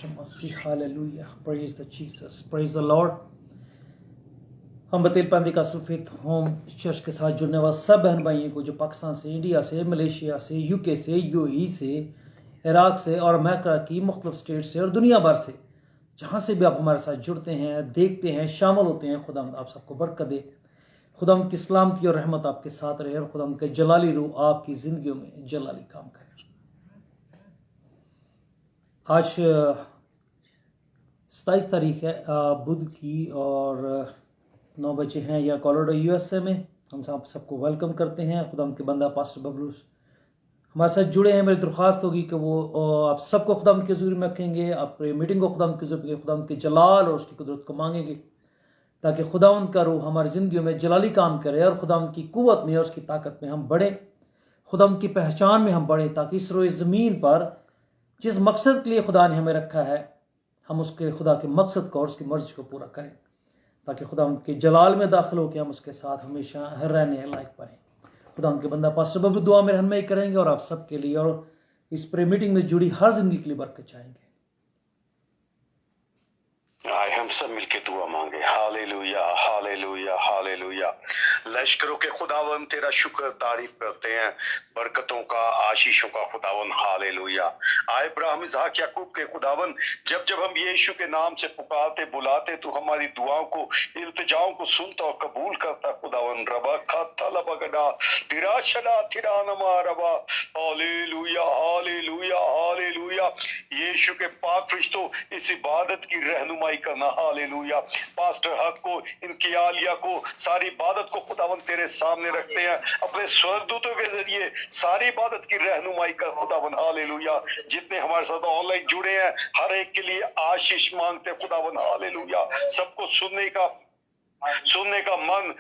यीशु मसीह, hallelujah, praise the Jesus, praise the Lord. हम Bethel Pentecostal faith home church के साथ जुड़ने वाले सब बहन भाइयों को जो पाकिस्तान से, इंडिया से, मलेशिया से, यूके से, यूएई से, इराक से और अमेरिका की मुख्तलिफ स्टेट से और दुनिया भर से जहाँ से भी आप हमारे साथ जुड़ते हैं, देखते हैं, शामिल होते हैं, खुदा आप सबको बरकत दे। खुदा की सलामती और रहमत आपके साथ रहे और खुदा के जलाली रूह आपकी ज़िंदगियों में जलाली काम करे। आज 27 तारीख है बुध की और 9 बजे हैं या कोलोराडो यूएसए में। हम आप सबको वेलकम करते हैं। खुदा के बंदा पास्टर बबलूस हमारे साथ जुड़े हैं। मेरी दरख्वास्त होगी कि वो आप सबको खुदा के ज़रूर में रखेंगे, आप मीटिंग को खुदा के जलाल और उसकी कुदरत को मांगेंगे ताकि खुदा का रूह हमारी ज़िंदगियों में जलाली काम करे और खुदा की कुव्वत में और उसकी ताकत में हम बढ़ें, खुदा की पहचान में हम बढ़ें, ताकि इस रोए ज़मीन पर जिस मकसद के लिए खुदा ने हमें रखा है हम उसके खुदा के मकसद को और उसकी मर्जी को पूरा करें, ताकि खुदा के जलाल में दाखिल होकर हम उसके साथ हमेशा रहने लायक बने। खुदा के बंदा पास्टर बबलू दुआ में रहनुमाई करेंगे और आप सबके लिए और इस प्रे मीटिंग में जुड़ी हर जिंदगी के लिए बरकत चाहेंगे। आए हम सब मिलके दुआ मांगे। Hallelujah, hallelujah, hallelujah. लश्करों के खुदावन तेरा शुक्र तारीफ करते हैं, बरकतों का, आशीषों का खुदावन। हालेलुया। आए इब्राहिम, इसहाक, याकूब के खुदावन, जब जब हम यीशु के नाम से पुकारते बुलाते तो हमारी दुआओं को, इल्तिजाओं को सुनता और कबूल करता खुदावन। रबा खाता लबगड़ा तिराशना तिरानमा रबा। Hallelujah, hallelujah, hallelujah. यीशु के पाक फरिश्तों इस इबादत की रहनुमाई करना। हालेलुया। पास्टर हक को, इनकी आलिया को, सारी इबादत को खुदावन तेरे सामने रखते हैं। अपने स्वर्गदूतों के जरिए सारी इबादत की रहनुमाई कर खुदावन। हालेलुया। जितने हमारे साथ ऑनलाइन जुड़े हैं हर एक के लिए आशीष मांगते खुदावन। हालेलुया। सबको सुनने का मन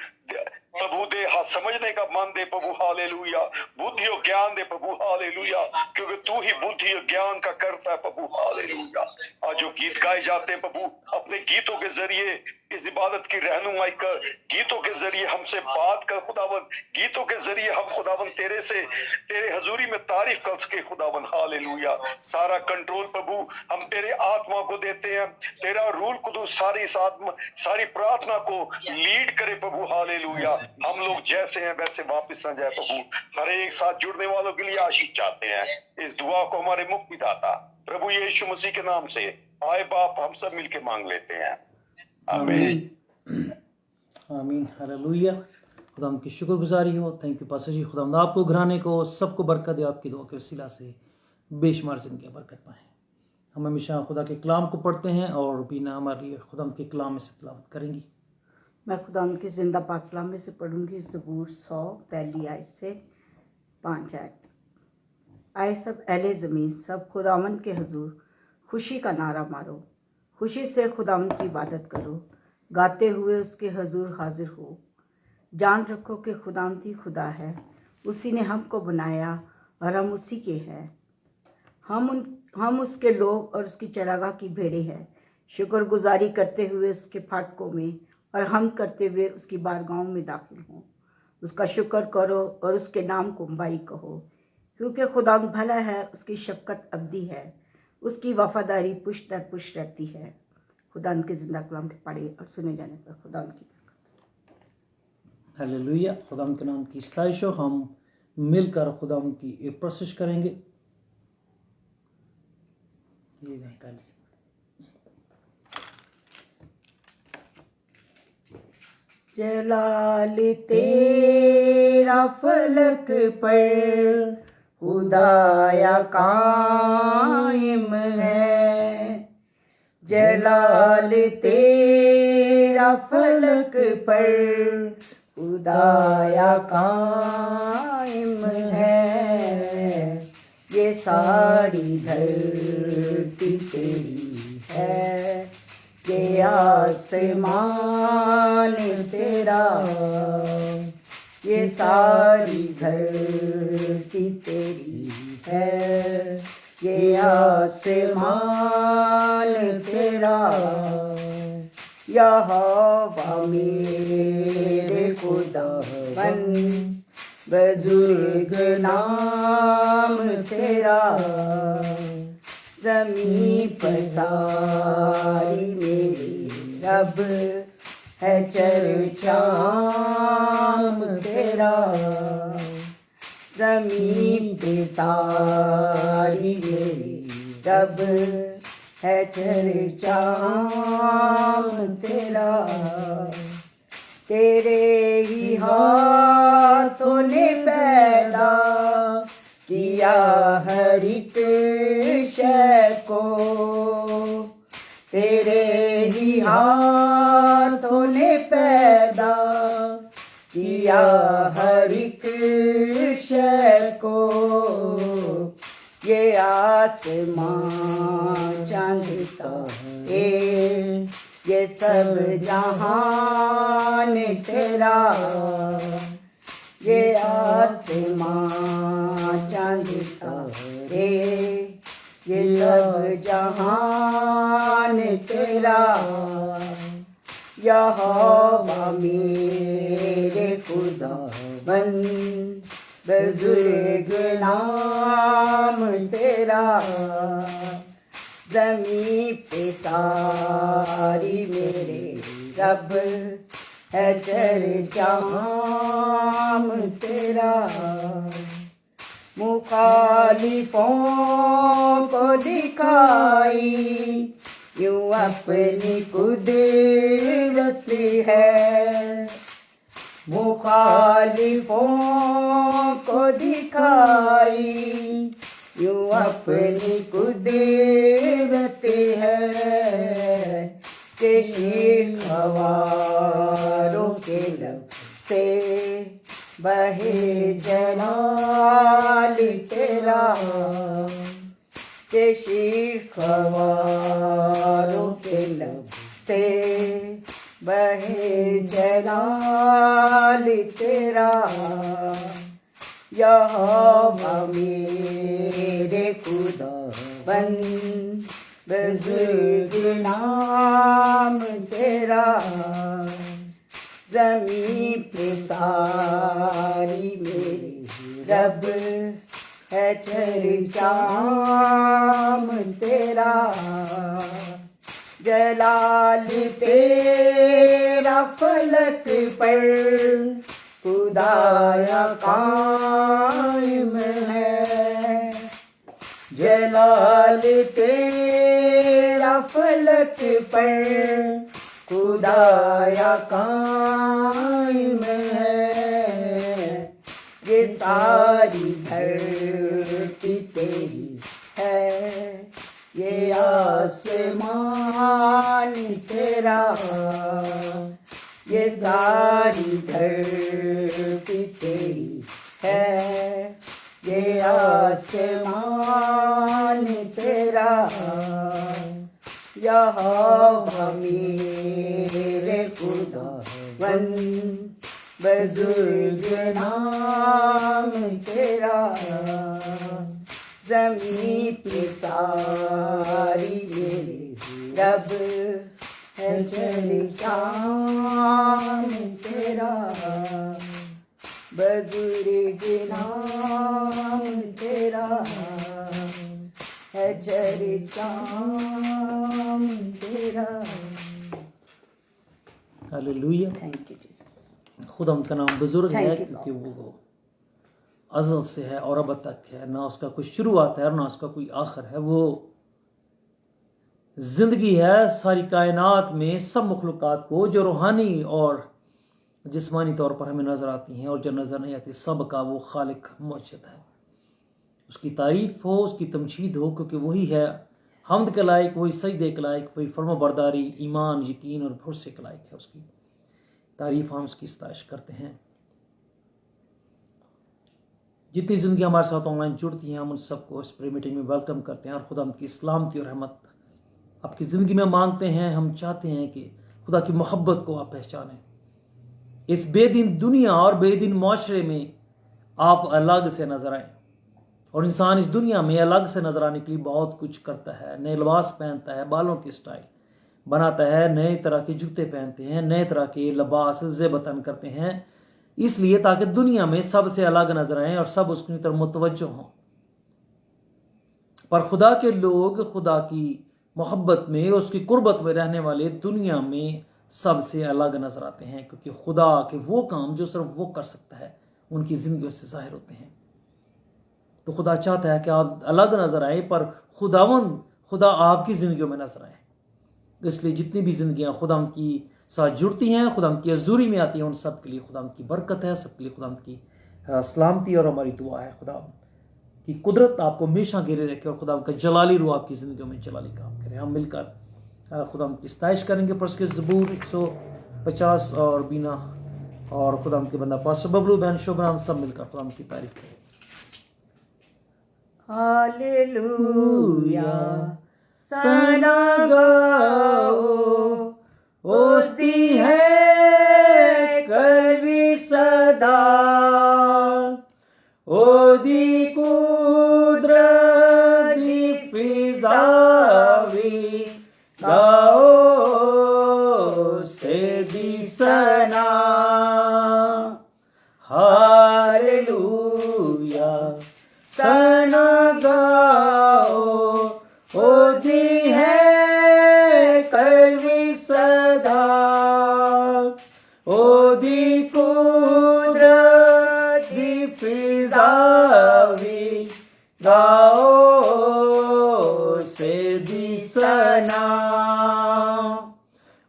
प्रभु दे, समझने का मन दे प्रभु। हालेलुया। बुद्धि और ज्ञान दे प्रभु। हालेलुया। क्योंकि तू ही बुद्धि और ज्ञान का करता है प्रभु। हालेलुया। आज जो गीत गाए जाते हैं प्रभु, अपने गीतों के जरिए इस इबादत की रहनुमाई कर, गीतों के जरिए हमसे बात कर खुदावन। गीतों के जरिए हम खुदावन तेरे हजूरी में तारीफ कर सके खुदावन। हालेलुया। सारा कंट्रोल प्रभु हम तेरे आत्मा को देते हैं। तेरा रूल कुदूस सारी प्रार्थना को लीड करे प्रभु। हालेलुया। हम लोग जैसे हैं वैसे वापस न जाए प्रभु। हर एक साथ जुड़ने वालों के लिए आशीष चाहते हैं। इस दुआ को हमारे मुक्तिदाता प्रभु यीशु मसीह के नाम से आए बाप हम सब मिलके मांग लेते हैं। आमीन, आमीन, हालेलुया। खुदा की शुक्रगुजारी हो। थैंक यू पास्टर जी। खुदा आपको, घराने को, सबको बरकत दे। आपकी दुआ के वसीला से बेशुमार जिंदगी बरकत पाएँ। हम हमेशा खुदा के कलाम को पढ़ते हैं और बीना हमारी खुदा के कलाम में से तिलावत करेंगी। मैं खुदा के जिंदा पाक कलाम में से पढ़ूंगी ज़बूर 100 पहली आयत से 5 आयत। आए सब अहले ज़मीन, सब खुदावंद के हजूर खुशी का नारा मारो, खुशी से खुदावंद की इबादत करो, गाते हुए उसके हजूर हाजिर हो। जान रखो कि खुदावंद ही खुदा है, उसी ने हमको बनाया और हम उसी के हैं। हम उसके लोग और उसकी चरागाह की भेड़ें हैं। शुक्रगुजारी करते हुए उसके फाटकों में और हम करते हुए उसकी बारगाहों में दाखिल हों। उसका शुक्र करो और उसके नाम को मुबारक कहो, क्योंकि खुदा भला है, उसकी शफकत अब्दी है, उसकी वफादारी पुश्त दर पुश्त रहती है। खुदा के जिंदा कलाम के पढ़े और सुने जाने पर खुदा की बरकत। हालेलुया। खुदा के नाम की सताइश हो। हम मिलकर खुदा की एक प्रशंसा करेंगे। जलाल तेरा फलक पर खुदाया कायम है। जलाल तेरा फलक पर खुदाया कायम है। ये सारी धरती तेरी है, ये आसमान तेरा, ये सारी धरती तेरी है, ये आसमान तेरा। यहोवा मेरे खुदावन, बुजुर्ग नाम तेरा। ज़मीं पर सारी मेरी रब है चर्चाम तेरा। ज़मीं पे सारी मेरी रब है चर्चाम तेरा। तेरे ही हाथों ने पैदा किया हर एक शय को। तेरे ही हाथों ने पैदा किया हर एक शय को। ये आसमां चांद तारे ये सब जहान तेरा। ये आसमां चांद तारे ये सब जहान तेरा। यहोवा मेरे खुदाबंद बुजुर्ग नाम तेरा। ज़मीं पे सारी मेरे रब है चर्चाम तेरा। मुखालिफों को दिखाई यूं अपनी कुदरत है। मुखालिफों को दिखाई यूं अपनी कुदरत है। के शिखवारों के लब से बहे जलाल तेरा। के शिखवारों के लब से बहे जलाल तेरा। यहोवा मेरे खुदाबंद बुजुर्ग नाम तेरा। ज़मीं पे सारी मेरी रब है चर्चाम तेरा। जलाल तेरा फलक पर खुदाया कायम है। जलाल तेरा फलक पर खुदाया कायम है। ये सारी धरती तेरी है ये आसमान तेरा। ये सारी धरती तेरी है ये आसमान तेरा। यहोवा मेरे खुदाबंद बुजुर्ग नाम तेरा। ज़मीं पे सारी मेरी रब है चर्चाम तेरा। बुजुर्ग नाम तेरा है चर्चाम तेरा। हालेलुया। Thank you Jesus. खुदा उनका नाम बुजुर्ग है Thank you, क्योंकि वो अज़ल से है और अब तक है। ना उसका कोई शुरुआत है और ना उसका कोई आखिर है। वो ज़िंदगी है सारी कायनात में सब मखलूक़ात को जो रूहानी और जिस्मानी तौर पर हमें नज़र आती हैं और जो नज़र नहीं आती सब का वो खालिक मुर्शिद है। उसकी तारीफ़ हो उसकी तमजीद हो क्योंकि वही है हम्द के लायक, वही सजदे के लायक, वही फर्माबरदारी ईमान यकीन और भरोसे के लायक है। उसकी तारीफ़ हम उसकी सताइश करते हैं। जितनी ज़िंदगी हमारे साथ ऑनलाइन जुड़ती हैं हम उन सबको इस प्रे मीटिंग में वेलकम करते हैं और खुदा की सलामती और रहमत आपकी ज़िंदगी में मांगते हैं। हम चाहते हैं कि खुदा की मोहब्बत को आप पहचानें। इस बेदीन दुनिया और बेदीन माशरे में आप अलग से नजर आए। और इंसान इस दुनिया में अलग से नजर आने के लिए बहुत कुछ करता है। नए लिबास पहनता है, बालों की स्टाइल बनाता है, नए तरह के जूते पहनते हैं, नए तरह के लिबास ज़ेबतन करते हैं, इसलिए ताकि दुनिया में सबसे अलग नजर आए और सब उसकी तरफ मुतवज्जो हों। पर खुदा के लोग खुदा की मोहब्बत में, उसकी कुर्बत में रहने वाले दुनिया में सबसे अलग नजर आते हैं, क्योंकि खुदा के वो काम जो सिर्फ वो कर सकता है उनकी जिंदगियों से जाहिर होते हैं। तो खुदा चाहता है कि आप अलग नजर आए, पर खुदा आपकी जिंदगियों में नजर आए। इसलिए जितनी भी जिंदगियां खुदा की साथ जुड़ती हैं, खुदा की हजूरी में आती हैं, उन सब के लिए खुदा की बरकत है, सबके लिए खुदा की सलामती और हमारी दुआ है। खुदा की कुदरत आपको हमेशा घेरे रखे और खुदा का जलाली रूह आपकी ज़िंदगियों में जलाली काम करे। हम मिलकर खुदा की सताइश करेंगे। पर उसके ज़बूर 150 और बीना और खुदा के बंदा पास्टर बबलू बहन शोभा, हम सब मिलकर खुदा की तारीफ करें। हालेलुया सना गाओ, उसदी है कल भी सदा, ओदी कुदरत दी फिजावी गाओ, से दी सना। हालेलुया सना गाओ, ओदी है कल भी सदा, ओदी कुदरत दी फिजावी गाओ, से दी सना।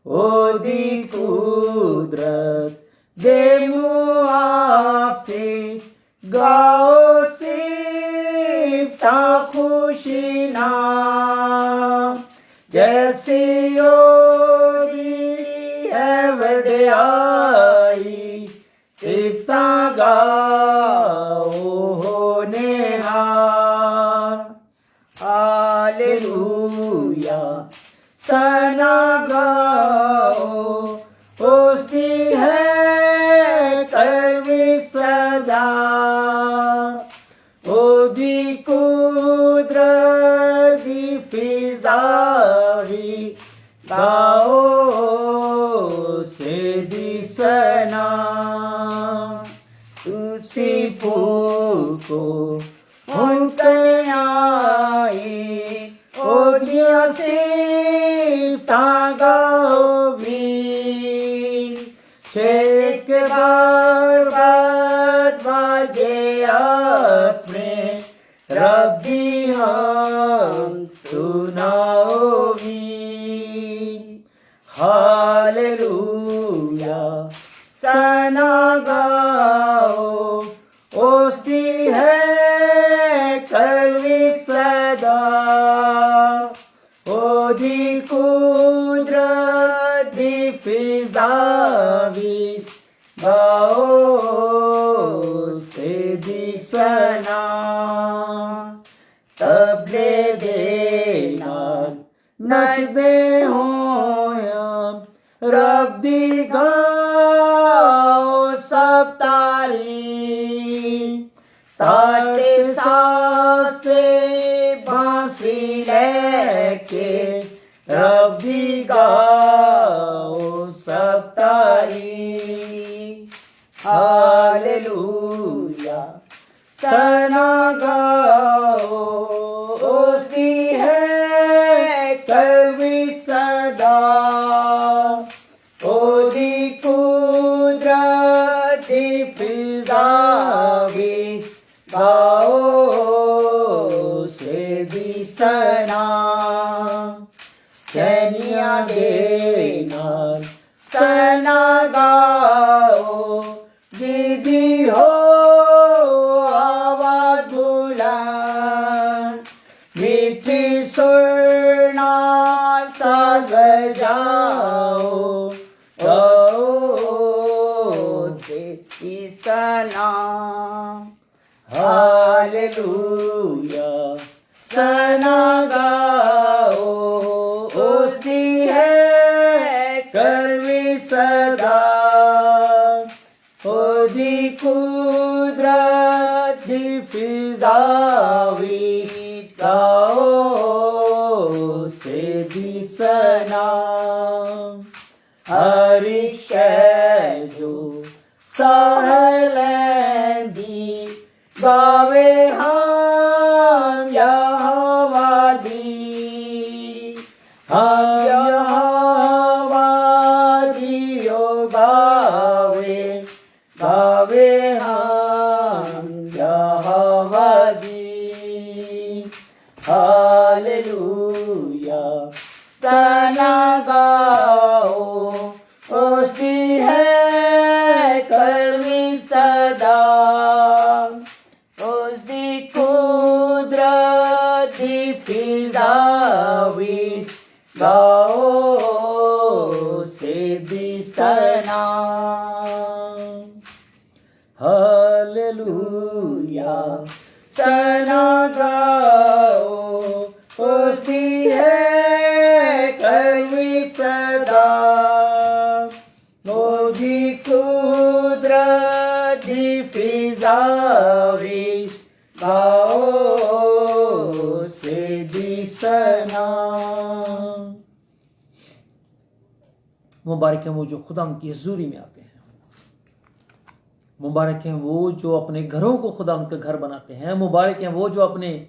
ओदी कुदरत दे मुआफी गाओ, सिफ्ता खुशी ना, जैसी ओदी है वड्याई, सिफ्ता गाओ होने हार। हालेलुया सना गाओ, उसकी है कल भी सदा, ओदी कुदरत दी फिजावी गाओ, से दी सना। उसी फूको उनके आई, ओदिया सिफ्ता गाओ भी, शेख बरबाद बाजे अपने रब्बी हम सुनाओ भी। हालेलुया सना गाओ, उसकी है कल भी सदा, ओदी कुदरत दी फिजावी गाओ, से दी सना। तबले दे नाल नचदे होया, रब दी गाओ सब तारीफ, ताटे सास्ते बांसी लेके, रब दी गाओ सब तारीफ। हालेलुया सना गाओ, उसकी है कल भी सदा, ओदी कुदरत दी फिजावी गाओ, से दी सना। सैनिया दे नाल सना गाओ, दीदी हो आवाज बुलंद, मीठी सुर नाल साज बजाओ, गाओ से सना। हालेलुया सना गाओ, उसकी है कल भी सदा, ओदी कुदरत दी फिजावी गाओ, से दी सना। हर एक शै जो सहलैंदी गावे हम यहोवा हम यहोवा जियो गावे गावे हम यहोवा जी हालेलुया तना गाओ उसकी है कलमी सदा उसकी कुदरती फिजावी गाओ से दिसना हालेलुया सना गाओ उसकी है कलमी सदा मोदी कुदरती फिजावी गाओ से दिसना। मुबारक हैं वो जो खुदा की हजूरी में आते हैं, मुबारक हैं वो जो अपने घरों को खुदा का घर बनाते हैं, मुबारक हैं वो जो अपने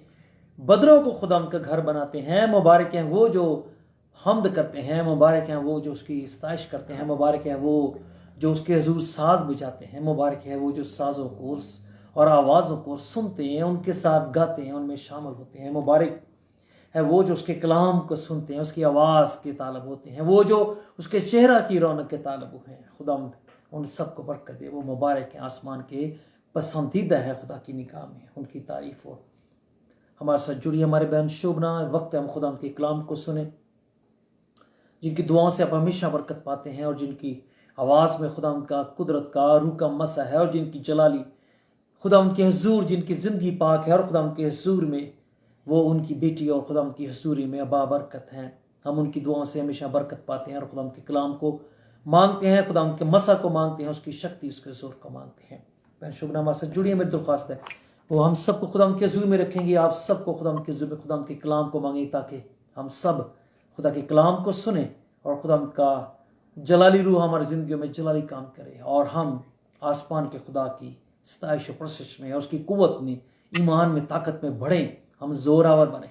बदरों को खुदा का घर बनाते हैं, मुबारक हैं वो जो हमद करते हैं, मुबारक हैं वो जो उसकी इस्ताइश करते हैं, मुबारक हैं वो जो उसके हजूर साज बजाते हैं, मुबारक है वो जो साज़ों को और आवाज़ों को सुनते हैं, उनके साथ गाते हैं, उनमें शामिल होते हैं। मुबारक है वो जो उसके कलाम को सुनते हैं, उसकी आवाज़ के तालब होते हैं, वो जो उसके चेहरा की रौनक के तालब हैं। खुदा उन सबको बरकत दे। वो मुबारक है, आसमान के पसंदीदा है खुदा की निगाह में, उनकी तारीफ हो। हमारे साथ जुड़ी हमारे बहन शोभना। वक्त है हम खुदा के कलाम को सुने, जिनकी दुआओं से आप हमेशा बरकत पाते हैं और जिनकी आवाज़ में खुदा का कुदरत का रूह का मसा है और जिनकी जलाली खुदा उनके हजूर, जिनकी ज़िंदगी पाक है और खुदा उनके हजूर में वो उनकी बेटी और खुदा उनकी हजूरी में बाबरकत हैं। हम उनकी दुआओं से हमेशा बरकत पाते हैं और खुदा उनके कलाम को मांगते हैं, खुदा उनके मसा को मांगते हैं, उसकी शक्ति, उसके जोर को मांगते हैं। बहन शुभना हमारे साथ जुड़ी है, मेरी दरख्वास्त है वो हम सबको खुदा उनके हजूर में रखेंगे। आप सबको खुदा उनके हजूर में खुदा उनके कलाम को मांगे, ताकि हम सब खुदा के कलाम को सुने और खुदा उनका जलाली रूह हमारी ज़िंदगियों में जलाली काम करे और हम आसमान के खुदा की सताइश और प्रशंस में और उसकी कुव्वत में, ईमान में, ताकत में बढ़ें, हम जोरावर बने,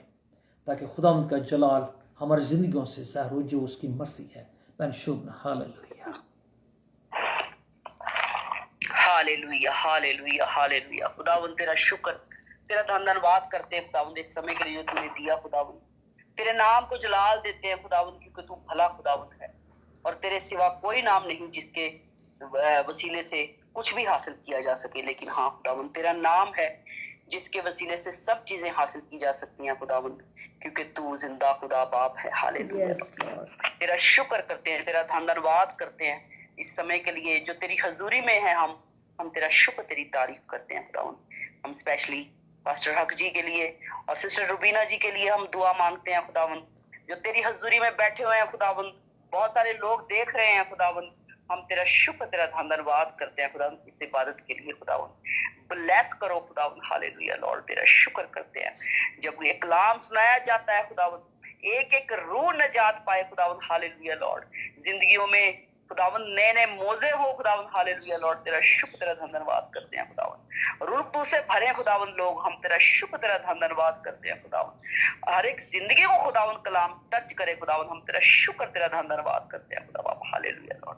ताकि खुदा उनका जलाल हमारी ज़िंदगियों से ज़ाहिर हो, जो उसकी मर्जी है। बहन Shubhna. Hallelujah hallelujah hallelujah hallelujah. खुदावन तेरा शुक्र, तेरा धन्यवाद करते हैं खुदावन इस समय के लिए जो तूने दिया। खुदावन तेरे नाम को जलाल देते हैं खुदावन, क्योंकि तू भला खुदावन है और तेरे सिवा कोई नाम नहीं जिसके वसीले से कुछ भी हासिल किया जा सके। लेकिन हाँ खुदावन, तेरा नाम है जिसके वसीले से सब चीजें हासिल की जा सकती हैं खुदावन, क्योंकि तू जिंदा खुदा बाप है। हालेलुया। तेरा शुक्र करते हैं, तेरा धन्यवाद करते हैं इस समय के लिए जो तेरी हजूरी में है। हम तेरा शुक्र, तेरी तारीफ करते हैं खुदावन। हम स्पेशली पास्टर हक जी के लिए और सिस्टर रुबीना जी के लिए हम दुआ मांगते हैं खुदावन, जो तेरी हजूरी में बैठे हुए हैं खुदावन। बहुत सारे लोग देख रहे हैं खुदावन। हम तेरा शुक्र, तेरा धन्यवाद करते हैं खुदावन इस इबादत के लिए खुदावन। ब्लेस करो खुदावन। हालेलुया लॉर्ड, तेरा शुक्र करते हैं जब ये कलाम सुनाया जाता है खुदावन, एक एक रूह नजात पाए खुदावन। हालेलुया लॉर्ड, जिंदगियों में खुदावन नए नए मौजे हो खुदावन। हालेलुया लॉर्ड, तेरा शुक्र, तेरा धन्यवाद करते हैं खुदावन। रूह से भरे खुदावन लोग, हम तेरा शुक्र, तेरा धन्यवाद करते हैं खुदावन। हर एक जिंदगी को खुदावन कलाम टच करे खुदावन। हम तेरा शुक्र, तेरा धन्यवाद करते हैं खुदा बाप। हालेलुया लॉर्ड,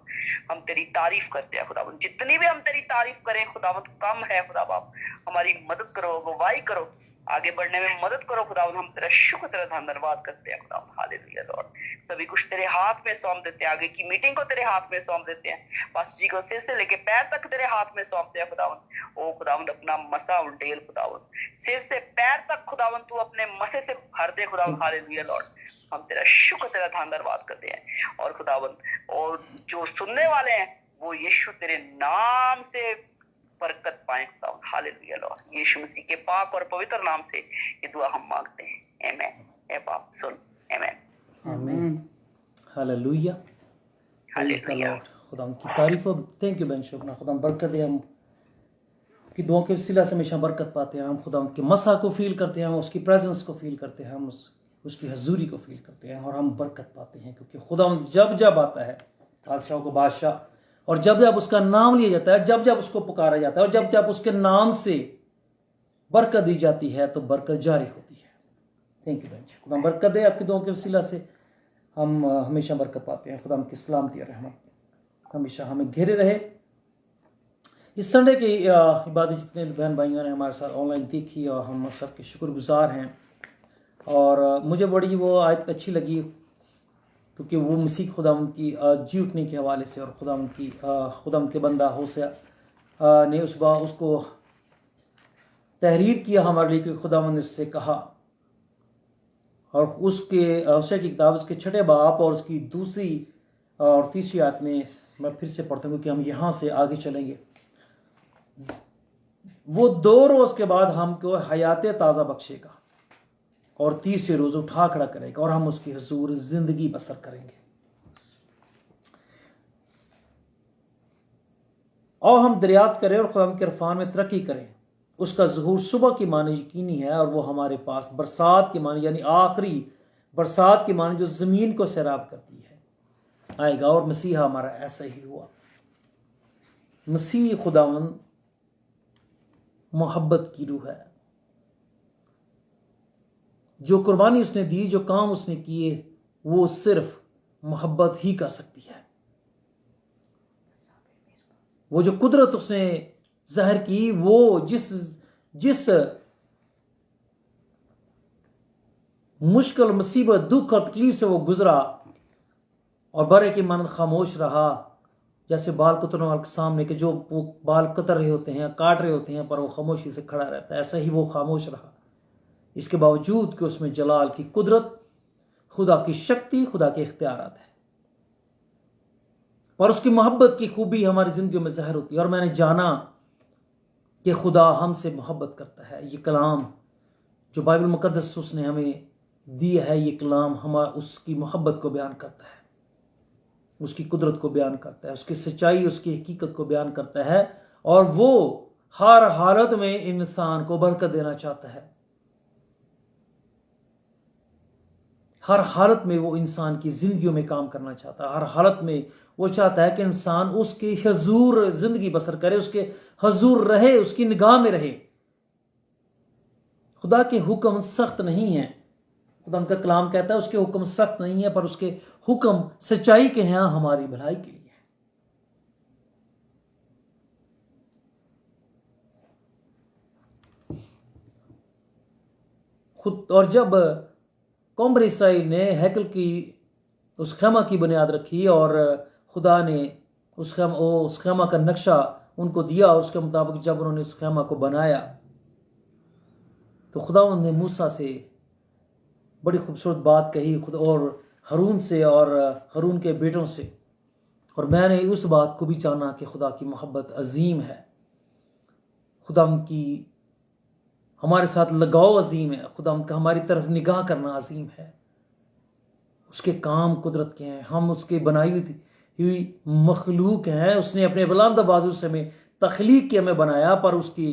हम तेरी तारीफ करते हैं खुदावन। जितनी भी हम तेरी तारीफ करें खुदावन कम है खुदा बाप। हमारी मदद करो, अगुवाई करो, आगे बढ़ने में मदद करो खुदावन। हम तेरा शुक्र, तेरा धन्यवाद करते हैं खुदावन। हालेलुया लॉर्ड, सभी कुछ तेरे हाथ में सौंप देते हैं। आगे की मीटिंग को तेरे हाथ में सौंप देते हैं। पास्टर जी को सिर से लेके पैर तक तेरे हाथ में सौंपते हैं खुदावन। ओ खुदावन, अपना मसा उंडेल खुदावन, सिर से पैर तक खुदावन तू अपने मसे से भर दे खुदावन। हालेलुया लॉर्ड, हम तेरा शुक्र, तेरा धन्यवाद करते हैं। और खुदावन, और जो सुनने वाले हैं वो यीशु तेरे नाम से बरकत पाए खुदावन। हालेलुया लॉर्ड, यीशु मसीह के पाक और पवित्र नाम से ये दुआ हम मांगते हैं। आमीन। ए बाप सुन। आमीन आमीन। Hallelujah hallelujah. खुदा की तारीफ हो। थैंक यू बहन शुभना। खुदा बरकत दे। हम की दुआओं के वसीला से हमेशा बरकत पाते हैं। हम खुदा के मसा को फील करते हैं, हम उसकी प्रेजेंस को फील करते हैं, हम उसकी हजूरी को फील करते हैं और हम बरकत पाते हैं, क्योंकि खुदा जब जब आता है बादशाह को बादशाह, और जब जब उसका नाम लिया जाता है, जब जब उसको पुकारा जाता है और जब जब उसके नाम से बरकत दी जाती है तो बरकत जारी होती है। थैंक यू बहन, खुदा बरकत दे आपकी दुआओं के वसीला से। हम हमेशा बरकत पाते हैं। खुदा की सलामती और रहमत हमेशा हमें घेरे रहे। इस संडे की इबादत जितने बहन भाइयों ने हमारे साथ ऑनलाइन देखी और हम सबके शुक्रगुजार हैं। और मुझे बड़ी वो आयत अच्छी लगी क्योंकि वो मसीह खुदावंद की जी उठने के हवाले से और खुदावंद के बंदा होशे ने उसको तहरीर किया हमारे लिए कि खुदावंद ने उससे कहा। और उसके होशे की किताब उसके 6 बाब और उसकी 2 और 3 आयत में मैं फिर से पढ़ता हूँ क्योंकि हम यहाँ से आगे चलेंगे। वो 2 रोज के बाद हमको हयात ताज़ा बख्शेगा और 30 रोज उठा खड़ा करेगा और हम उसकी हुजूर जिंदगी बसर करेंगे। और हम दरियाफ्त करें और खुदा के इरफान में तरक्की करें। उसका ज़हूर सुबह की माने यकीनी है और वो हमारे पास बरसात की माने यानी आखिरी बरसात की माने जो ज़मीन को सैराब करती है आएगा। और मसीहा हमारा ऐसा ही हुआ। मसीह खुदावंद मोहब्बत की रूह है। जो कुर्बानी उसने दी, जो काम उसने किए, वो सिर्फ मोहब्बत ही कर सकती है। वो जो कुदरत उसने ज़ाहिर की, वो जिस मुश्किल मुसीबत दुख और तकलीफ से वो गुजरा और बरे की मन खामोश रहा। जैसे बाल कतरने वाले के सामने के जो वो बाल कतर रहे होते हैं, काट रहे होते हैं, पर वो खामोशी से खड़ा रहता है, ऐसा ही वो खामोश रहा। इसके बावजूद कि उसमें जलाल की कुदरत, खुदा की शक्ति, खुदा के इख्तियारात है और उसकी मोहब्बत की खूबी हमारी जिंदगी में ज़ाहिर होती है। और मैंने जाना कि खुदा हमसे मोहब्बत करता है। ये कलाम जो बाइबल मुकद्दस उसने हमें दिया है, ये कलाम उसकी मोहब्बत को बयान करता है, उसकी कुदरत को बयान करता है, उसकी सच्चाई, उसकी हकीकत को बयान करता है। और वो हर हालत में इंसान को बरकत देना चाहता है। हर हालत में वो इंसान की जिंदगियों में काम करना चाहता है। हर हालत में वो चाहता है कि इंसान उसके हुजूर जिंदगी बसर करे, उसके हुजूर रहे, उसकी निगाह में रहे। खुदा के हुक्म सख्त नहीं है। खुदा का कलाम कहता है उसके हुक्म सख्त नहीं है, पर उसके हुक्म सच्चाई के हैं, हमारी भलाई के लिए। खुद और जब कौम इसराइल ने हैकल की उस खैमा की बुनियाद रखी और खुदा ने उस खैमा का नक्शा उनको दिया, उसके मुताबिक जब उन्होंने उस खैमा को बनाया तो खुदावंद ने मूसा से बड़ी खूबसूरत बात कही, खुद और हारून से और हारून के बेटों से। और मैंने उस बात को भी जाना कि खुदा की मोहब्बत अजीम है, खुदावंद की हमारे साथ लगाव अजीम है, खुदावंद का हमारी तरफ निगाह करना अजीम है। उसके काम कुदरत के हैं, हम उसके बनाई हुई मखलूक हैं। उसने अपने बुलंद बाजू से हमें तख्लीक के हमें बनाया, पर उसकी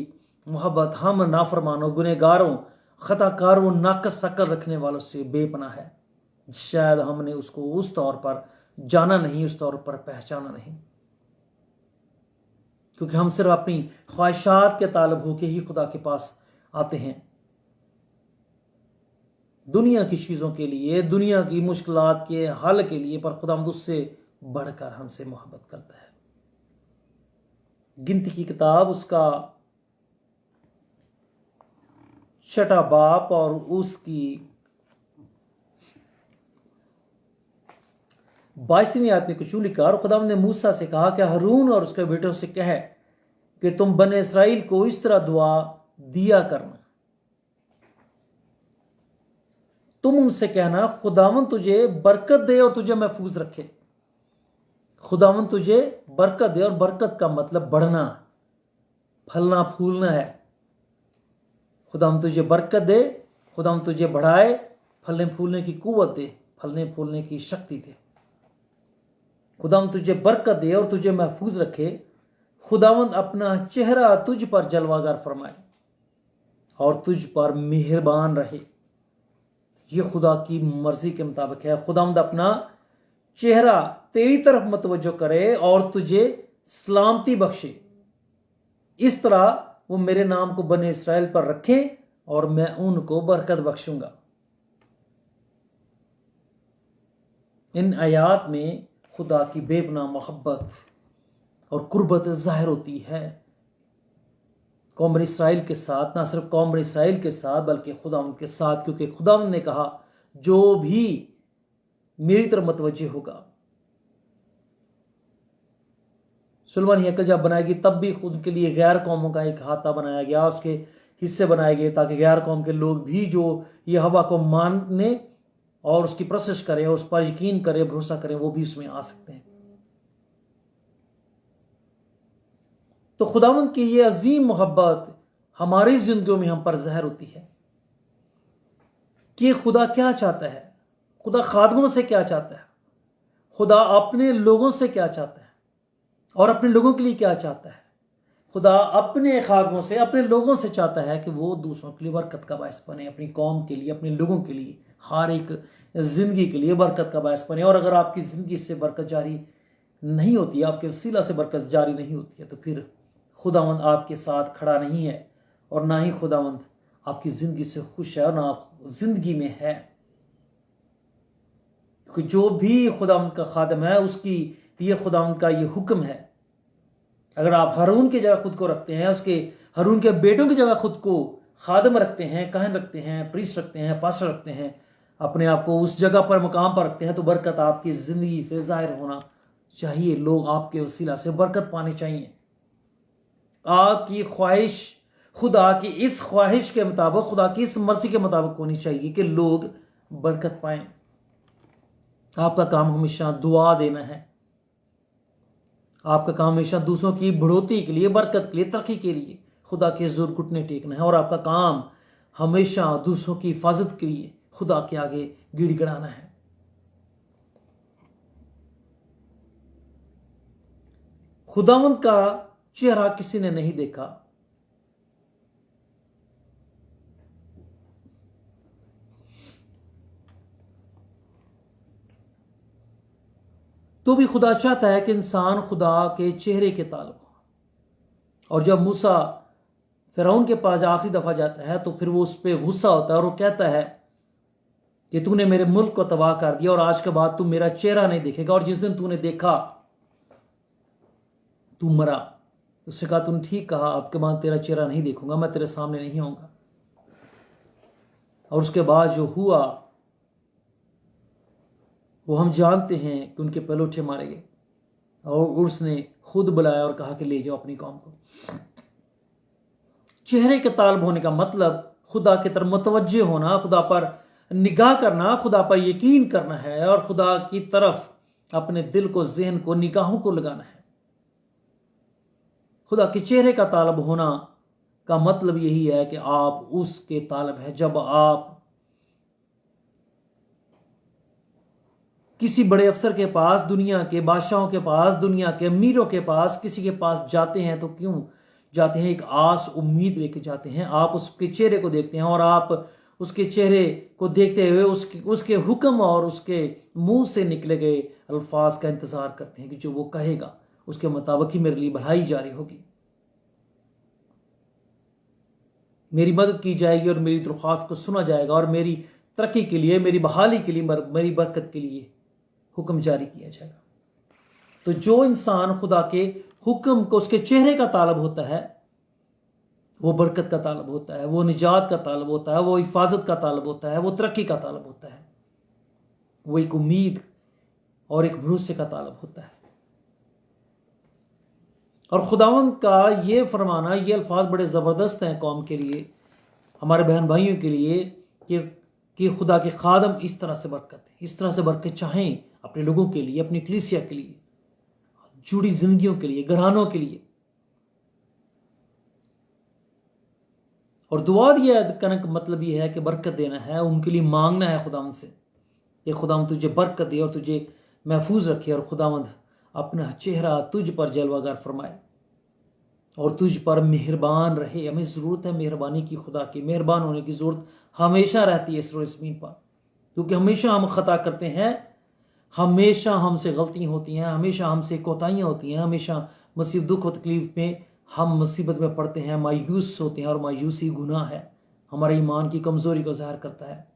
मोहब्बत हम नाफरमानों, गुनहगारों, खताकारों, नाकस शकल रखने वालों से बेपनाह है। शायद हमने उसको उस तौर पर जाना नहीं, उस तौर पर पहचाना नहीं, क्योंकि हम सिर्फ अपनी ख्वाहिशात के तालब होके ही खुदा के पास आते हैं, दुनिया की चीज़ों के लिए, दुनिया की मुश्किलात के हल के लिए। पर खुदावंद उससे बढ़कर हमसे मोहब्बत करता है। गिनती की किताब उसका 6 बाब और उसकी 22वीं आयत में कुछ लिखा। और खुदावंद ने मूसा से कहा कि हारून और उसके बेटों से कह कि तुम बने इसराइल को इस तरह दुआ दिया करना। तुम उनसे कहना, खुदावंद तुझे बरकत दे और तुझे महफूज रखे। खुदावंद तुझे बरकत दे, और बरकत का मतलब बढ़ना, फलना फूलना है। खुदावंद तुझे बरकत दे, खुदावंद तुझे बढ़ाए, फलने फूलने की कुव्वत दे, फलने फूलने की शक्ति दे। खुदावंद तुझे बरकत दे और तुझे महफूज रखे। खुदावंद अपना चेहरा तुझ पर जलवागर फरमाए और तुझ पर मेहरबान रहे। ये खुदा की मर्जी के मुताबिक है। खुदावंद अपना चेहरा तेरी तरफ मतवज्जो करे और तुझे सलामती बख्शे। इस तरह वो मेरे नाम को बने इसराइल पर रखें और मैं उनको बरकत बख्शूंगा। इन आयात में खुदा की बेपनाह मोहब्बत और कुर्बत ज़ाहिर होती है कौम इसराइल के साथ, ना सिर्फ कौम इसराइल के साथ बल्कि खुदावंद के साथ, क्योंकि खुदावंद ने कहा जो भी मेरी तरफ मतवज्जे होगा। सुलेमान हैकल जब बनाएगी तब भी खुद के लिए गैर कौमों का एक हाथा बनाया गया, उसके हिस्से बनाए गए ताकि गैर कौम के लोग भी जो यहोवा को मानने और उसकी प्रशंसा करें, उस पर यकीन करें, भरोसा करें, वो भी उसमें आ सकते हैं। तो खुदावंद की ये अजीम मोहब्बत हमारी जिंदगियों में हम पर ज़ाहिर होती है कि खुदा क्या चाहता है, खुदा खादमों से क्या चाहता है, खुदा अपने लोगों से क्या चाहता है और अपने लोगों के लिए क्या चाहता है। खुदा अपने खादमों से, अपने लोगों से चाहता है कि वो दूसरों के लिए बरकत का बायस बने, अपनी कौम के लिए, अपने लोगों के लिए, हर एक ज़िंदगी के लिए बरकत का बायस बने। और अगर आपकी ज़िंदगी से बरकत जारी नहीं होती है, आपके वसीला से बरकत जारी नहीं होती है, तो फिर खुदावंद आपके साथ खड़ा नहीं है और ना ही खुदावंद आपकी ज़िंदगी से खुश है और ना आप ज़िंदगी में है। क्योंकि जो भी खुदावंद का खादम है उसकी लिए खुदावंद का ये हुक्म है, अगर आप हारून की जगह खुद को रखते हैं, उसके हारून के बेटों की जगह खुद को खादम रखते हैं, कहन रखते हैं, प्रीस्ट रखते हैं, पास्टर रखते हैं, अपने आप को उस जगह पर, मुकाम पर रखते हैं, तो बरकत आपकी ज़िंदगी से ज़ाहिर होना चाहिए। लोग आपके वसीला से बरकत पाने चाहिए। आपकी ख्वाहिश खुदा की इस ख्वाहिश के मुताबिक, खुदा की इस मर्जी के मुताबिक होनी चाहिए कि लोग बरकत पाएं। आपका काम हमेशा दुआ देना है, आपका काम हमेशा दूसरों की बढ़ोतरी के लिए, बरकत के लिए, तरक्की के लिए खुदा के हुज़ूर घुटने टेकना है। और आपका काम हमेशा दूसरों की हिफाजत के लिए खुदा के आगे गिड़गिड़ाना है। खुदावंद का चेहरा किसी ने नहीं देखा, तो भी खुदा चाहता है कि इंसान खुदा के चेहरे के ताल्लुक हो। और जब मूसा फिरौन के पास आखिरी दफा जाता है तो फिर वो उस पर गुस्सा होता है और वो कहता है कि तूने मेरे मुल्क को तबाह कर दिया और आज के बाद तू मेरा चेहरा नहीं देखेगा, और जिस दिन तूने देखा तू मरा। उससे कहा तूने ठीक कहा, अब के बाद तेरा चेहरा नहीं देखूंगा, मैं तेरे सामने नहीं आऊंगा। और उसके बाद जो हुआ वो हम जानते हैं कि उनके पलूठे मारे गए और उसने खुद बुलाया और कहा कि ले जाओ अपनी कौम को। चेहरे के ताल्ब होने का मतलब खुदा की तरफ मुतवज्जे होना, खुदा पर निगाह करना, खुदा पर यकीन करना है और खुदा की तरफ अपने दिल को, जहन को, निगाहों को लगाना है। खुदा के चेहरे का तालब होना का मतलब यही है कि आप उसके तालब है। जब आप किसी बड़े अफसर के पास, दुनिया के बादशाहों के पास, दुनिया के अमीरों के पास, किसी के पास जाते हैं तो क्यों जाते हैं? एक आस उम्मीद लेके जाते हैं। आप उसके चेहरे को देखते हैं और आप उसके चेहरे को देखते हुए उसके हुक्म और उसके मुंह से निकले गए अल्फाज का इंतजार करते हैं कि जो वो कहेगा उसके मुताबिक ही मेरे लिए भलाई जारी होगी, मेरी मदद की जाएगी और मेरी दरख्वास्त को सुना जाएगा और मेरी तरक्की के लिए, मेरी बहाली के लिए, मेरी बरकत के लिए हुक्म जारी किया जाएगा। तो जो इंसान खुदा के हुक्म को, उसके चेहरे का तालब होता है, वो बरकत का तालब होता है, वो निजात का तालब होता है, वो हिफाजत का तालब होता है, वो तरक्की का तालब होता है, वो एक उम्मीद और एक भरोसे का तालब होता है। और खुदावंद का ये फरमाना, ये अल्फाज बड़े ज़बरदस्त हैं कौम के लिए, हमारे बहन भाइयों के लिए कि खुदा के खादम इस तरह से बरकत है, इस तरह से बरकत चाहें अपने लोगों के लिए, अपनी कलीसिया के लिए, जुड़ी जिंदगियों के लिए, घरानों के लिए। और दुआ दिया करने का मतलब ये है कि बरकत देना है, उनके लिए मांगना है खुदावंद से कि खुदावंद तुझे बरकत दे और तुझे महफूज रखे और खुदावंद अपना चेहरा तुझ पर जलवागर फरमाए और तुझ पर मेहरबान रहे। हमें ज़रूरत है मेहरबानी की, खुदा की मेहरबान होने की ज़रूरत हमेशा रहती है इस रोज़ ज़मीन पर, क्योंकि हमेशा हम ख़ता करते हैं, हमेशा हमसे गलतियाँ होती हैं, हमेशा हमसे कोताहियाँ होती हैं, हमेशा मुसीबत, दुख और तकलीफ में हम मुसीबत में पड़ते हैं, मायूस होते हैं और मायूसी गुनाह है, हमारे ईमान की कमज़ोरी को ज़ाहिर करता है।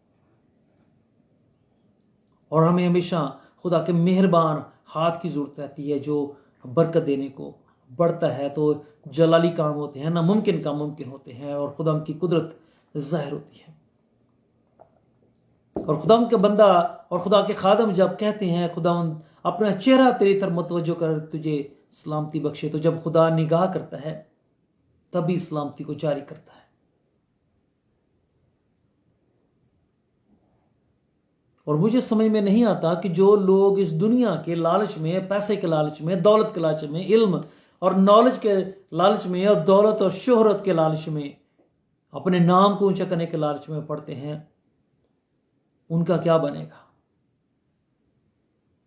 और हमें हमेशा खुदा के मेहरबान हाथ की ज़रूरत रहती है जो बरकत देने को बढ़ता है। तो जलाली काम होते हैं, नामुमकिन काम मुमकिन होते हैं और खुदा की कुदरत ज़ाहिर होती है। और खुदा के बंदा और खुदा के खादम जब कहते हैं खुदा अपना चेहरा तेरी तरफ मुतवज्जो कर तुझे सलामती बख्शे, तो जब खुदा निगाह करता है तभी सलामती को जारी करता है। और मुझे समझ में नहीं आता कि जो लोग इस दुनिया के लालच में, पैसे के लालच में, दौलत के लालच में, इल्म और नॉलेज के लालच में और दौलत और शोहरत के लालच में, अपने नाम को ऊंचा करने के लालच में पड़ते हैं, उनका क्या बनेगा?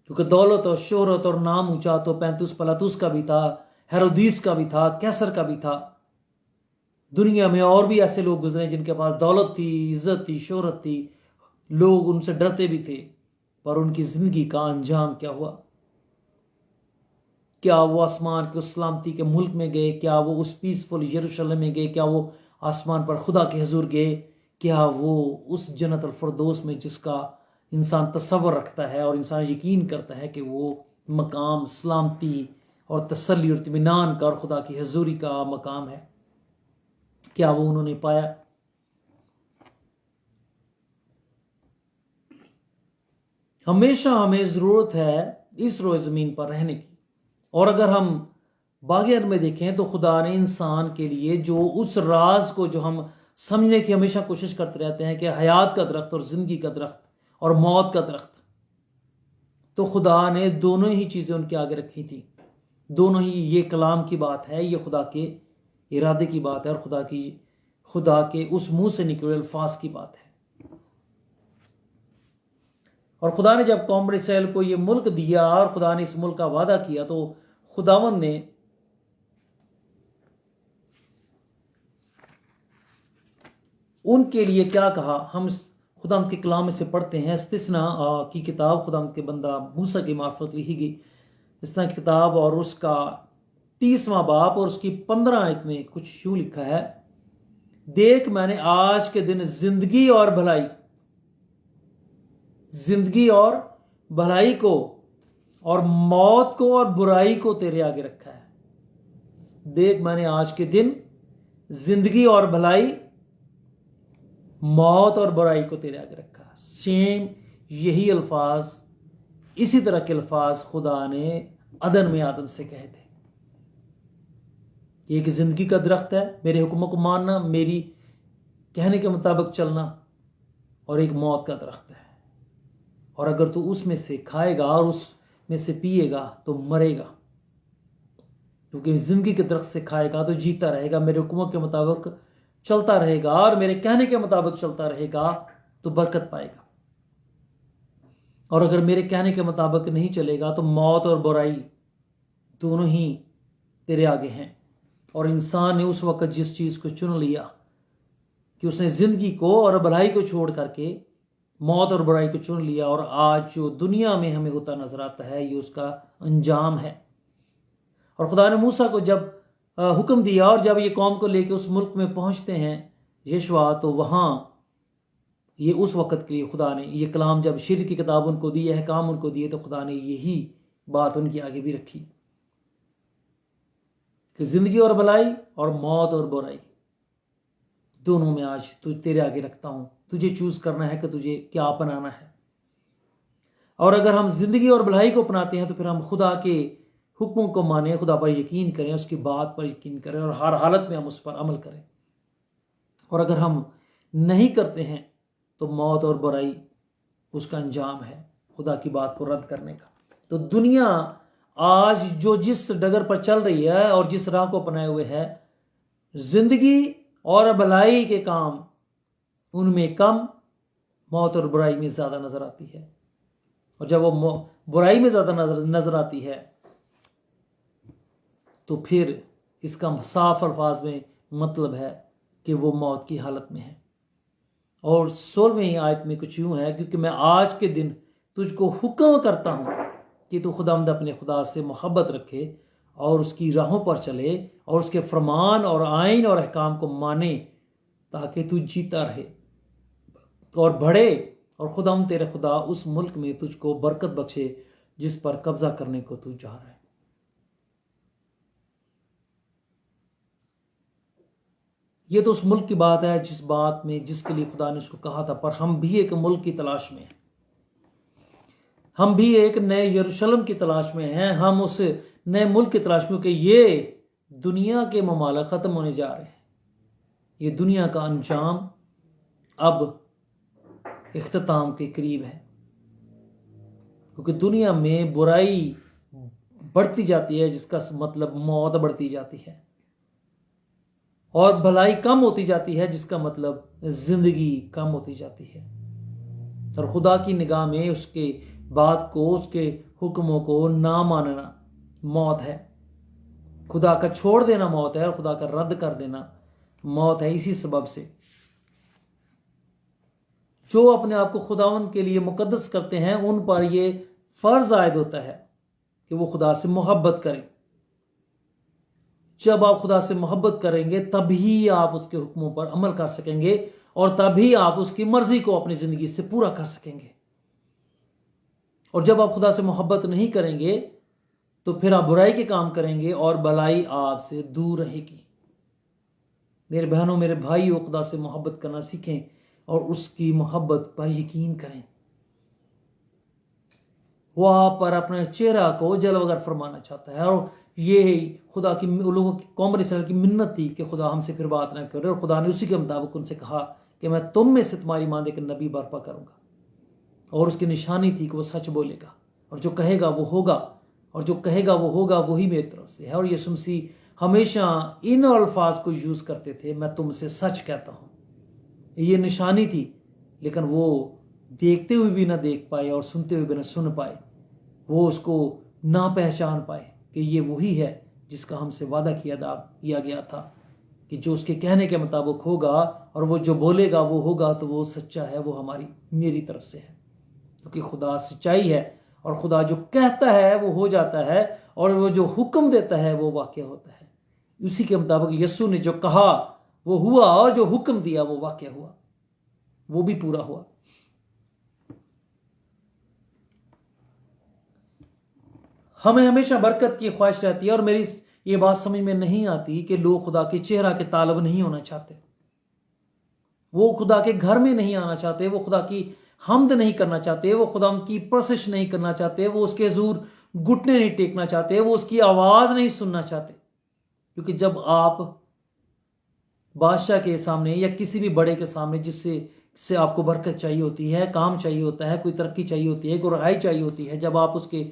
क्योंकि दौलत और शोहरत और नाम ऊंचा तो पैंतुस पलातुस का भी था, हेरोदीस का भी था, कैसर का भी था। दुनिया में और भी ऐसे लोग गुजरे जिनके पास दौलत थी, इज्जत थी, शोहरत थी, लोग उनसे डरते भी थे, पर उनकी जिंदगी का अंजाम क्या हुआ? क्या वो आसमान के उस सलामती के मुल्क में गए? क्या वो उस पीसफुल यरूशलेम में गए? क्या वो आसमान पर खुदा के हुजूर गए? क्या वो उस जन्नत अल फरदौस में जिसका इंसान तसव्वुर रखता है और इंसान यकीन करता है कि वो मकाम सलामती और तसल्ली और इत्मीनान का और खुदा की हुजूरी का मकाम है, क्या वो उन्होंने पाया? हमेशा हमें ज़रूरत है इस रोए ज़मीन पर रहने की। और अगर हम बागियत में देखें तो खुदा ने इंसान के लिए जो उस राज को जो हम समझने की हमेशा कोशिश करते रहते हैं कि हयात का दरख्त और ज़िंदगी का दरख्त और मौत का दरख्त, तो खुदा ने दोनों ही चीज़ें उनके आगे रखी थी। दोनों ही, ये कलाम की बात है, ये खुदा के इरादे की बात है और खुदा के उस मुंह से निकले अल्फाज की बात है। और खुदा ने जब कौम इसराइल को ये मुल्क दिया और खुदा ने इस मुल्क का वादा किया, तो खुदावन ने उनके लिए क्या कहा? हम खुदा के कलाम में से पढ़ते हैं। इस्तिस्ना की किताब, खुदा के बंदा मूसा की मार्फत लिखी गई इस्तिस्ना की किताब और उसका 30वां बाब और उसकी 15 आयत में कुछ यूं लिखा है, देख मैंने आज के दिन जिंदगी और भलाई को और मौत को और बुराई को तेरे आगे रखा है। देख मैंने आज के दिन जिंदगी और भलाई, मौत और बुराई को तेरे आगे रखा। सेम यही अल्फाज, इसी तरह के अल्फाज खुदा ने अदन में आदम से कहे थे। एक जिंदगी का दरख्त है, मेरे हुक्मों को मानना, मेरी कहने के मुताबिक चलना, और एक मौत का दरख्त है, और अगर तू उसमें से खाएगा और उसमें से पिएगा तो मरेगा। क्योंकि जिंदगी के दरख्त से खाएगा तो जीता रहेगा, मेरे हुक्मों के मुताबिक चलता रहेगा और मेरे कहने के मुताबिक चलता रहेगा तो बरकत पाएगा। और अगर मेरे कहने के मुताबिक नहीं चलेगा तो मौत और बुराई दोनों ही तेरे आगे हैं। और इंसान ने उस वक्त जिस चीज़ को चुन लिया कि उसने ज़िंदगी को और भलाई को छोड़ करके मौत और बुराई को चुन लिया, और आज जो दुनिया में हमें होता नजर आता है ये उसका अंजाम है। और खुदा ने मूसा को जब हुक्म दिया और जब ये कौम को लेके उस मुल्क में पहुंचते हैं यशवा, तो वहाँ ये उस वक़्त के लिए खुदा ने ये कलाम, जब शरीयत की किताब उनको दी, अहकाम उनको दिए, तो खुदा ने यही बात उनके आगे भी रखी कि ज़िंदगी और भलाई और मौत और बुराई दोनों में आज तेरे आगे रखता हूँ। तुझे चूज़ करना है कि तुझे क्या अपनाना है। और अगर हम ज़िंदगी और भलाई को अपनाते हैं तो फिर हम खुदा के हुक्मों को माने, खुदा पर यकीन करें, उसकी बात पर यकीन करें और हर हालत में हम उस पर अमल करें। और अगर हम नहीं करते हैं तो मौत और बुराई उसका अंजाम है, खुदा की बात को रद्द करने का। तो दुनिया आज जो जिस डगर पर चल रही है और जिस राह को अपनाए हुए है, जिंदगी और भलाई के काम उनमें कम, मौत और बुराई में ज़्यादा नज़र आती है। और जब वो बुराई में ज़्यादा नज़र आती है तो फिर इसका साफ अल्फाज में मतलब है कि वो मौत की हालत में है। और 16वीं आयत में कुछ यूँ है, क्योंकि मैं आज के दिन तुझको हुक्म करता हूँ कि तू खुदावंद अपने खुदा से मोहब्बत रखे और उसकी राहों पर चले और उसके फरमान और आइन और अहकाम को माने, ताकि तू जीता रहे और बढ़े और खुदाम तेरे खुदा उस मुल्क में तुझको बरकत बख्शे जिस पर कब्जा करने को तू जा रहा है। ये तो उस मुल्क की बात है जिस बात में जिसके लिए खुदा ने उसको कहा था, पर हम भी एक मुल्क की तलाश में हैं। हम भी एक नए यरूशलेम की तलाश में हैं। हम उस नए मुल्क की तलाश में, कि ये दुनिया के ममालिक ख़त्म होने जा रहे हैं। ये दुनिया का अंजाम अब इख्तिताम के करीब है, क्योंकि दुनिया में बुराई बढ़ती जाती है, जिसका मतलब मौत बढ़ती जाती है, और भलाई कम होती जाती है, जिसका मतलब जिंदगी कम होती जाती है। और खुदा की निगाह में उसके बात को, उसके हुक्मों को ना मानना मौत है। खुदा का छोड़ देना मौत है, और खुदा का रद्द कर देना मौत है। इसी सबब से जो अपने आप को खुदावन के लिए मुकद्दस करते हैं, उन पर यह फर्ज आयद होता है कि वो खुदा से मोहब्बत करें। जब आप खुदा से मोहब्बत करेंगे तभी आप उसके हुक्मों पर अमल कर सकेंगे, और तभी आप उसकी मर्जी को अपनी जिंदगी से पूरा कर सकेंगे। और जब आप खुदा से मोहब्बत नहीं करेंगे तो फिर आप बुराई के काम करेंगे और भलाई आपसे दूर रहेगी। मेरे बहनों, मेरे भाइयों, खुदा से मोहब्बत करना सीखें और उसकी मोहब्बत पर यकीन करें। वो आप पर अपने चेहरा को जलवगर फरमाना चाहता है, और ये खुदा की लोगों की कौम इसराइल की मिन्नत थी कि खुदा हमसे फिर बात ना करे। और खुदा ने उसी के मुताबिक उनसे कहा कि मैं तुम में से तुम्हारी मां देकर नबी बर्पा करूंगा। और उसकी निशानी थी कि वो सच बोलेगा, और जो कहेगा वो होगा, और जो कहेगा वो होगा, वही मेरी तरफ से है। और यीशु मसीह हमेशा इन अल्फाज को यूज करते थे, मैं तुमसे सच कहता हूं। ये निशानी थी, लेकिन वो देखते हुए भी ना देख पाए और सुनते हुए भी ना सुन पाए। वो उसको ना पहचान पाए कि ये वही है जिसका हमसे वादा किया गया था कि जो उसके कहने के मुताबिक होगा और वो जो बोलेगा वो होगा, तो वो सच्चा है, वो मेरी तरफ से है। क्योंकि खुदा सच्चाई है, और खुदा जो कहता है वो हो जाता है, और वो जो हुक्म देता है वो वाक़या होता है। उसी के मुताबिक यीशु ने जो कहा वो हुआ, और जो हुक्म दिया वो वाक़या हुआ, वो भी पूरा हुआ। हमें हमेशा बरकत की ख्वाहिश रहती है, और मेरी ये बात समझ में नहीं आती कि लोग खुदा के चेहरा के तालब नहीं होना चाहते। वो खुदा के घर में नहीं आना चाहते, वो खुदा की हमद नहीं करना चाहते, वो खुदा की परसिश नहीं करना चाहते, वो उसके हुजूर घुटने नहीं टेकना चाहते, वो उसकी आवाज़ नहीं सुनना चाहते। क्योंकि जब आप बादशाह के सामने या किसी भी बड़े के सामने जिससे आपको बरकत चाहिए होती है, काम चाहिए होता है, कोई तरक्की चाहिए होती है, कोई रहाई चाहिए होती है, जब आप उसके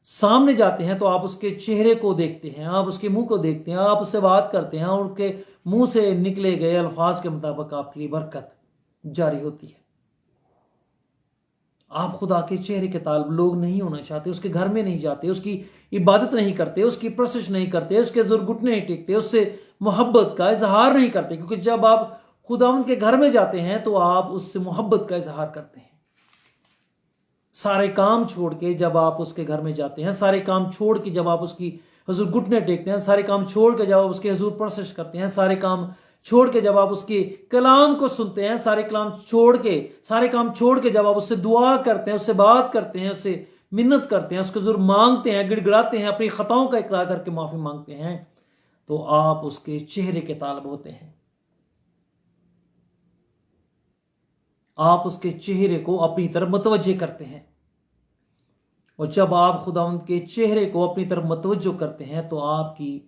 सामने जाते हैं तो आप उसके चेहरे को देखते हैं, आप उसके मुंह को देखते हैं, आप उससे बात करते हैं, और उनके मुंह से निकले गए अल्फाज के मुताबिक आपके लिए बरकत जारी होती है। आप खुदा के चेहरे के तालब लोग नहीं होना चाहते, उसके घर में नहीं जाते, उसकी इबादत नहीं करते, उसकी प्रशिश नहीं करते, उसके ज़ुर घुटने नहीं टेकते, उससे मोहब्बत का इजहार नहीं करते। क्योंकि जब आप खुदा उनके घर में जाते हैं तो आप उससे मोहब्बत का इजहार करते हैं। सारे काम छोड़ के जब आप उसके घर में जाते हैं, सारे काम छोड़ के जब आप उसकी हुजूर घुटने टेकते हैं, सारे काम छोड़ के जब आप उसके हुजूर प्रशिश करते हैं, सारे काम छोड़ के जब आप उसके कलाम को सुनते हैं, सारे काम छोड़ के जब आप उससे दुआ करते हैं, उससे बात करते हैं, उससे मिन्नत करते हैं, उसके हुजूर मांगते हैं, गिड़गिड़ाते हैं, अपनी खताओं का इकरार करके माफी मांगते हैं, तो आप उसके चेहरे के तालब होते हैं। आप उसके चेहरे को अपनी तरफ मुतवज्जे करते हैं। और जब आप खुदावंद के चेहरे को अपनी तरफ मुतवज्जो करते हैं तो आपकी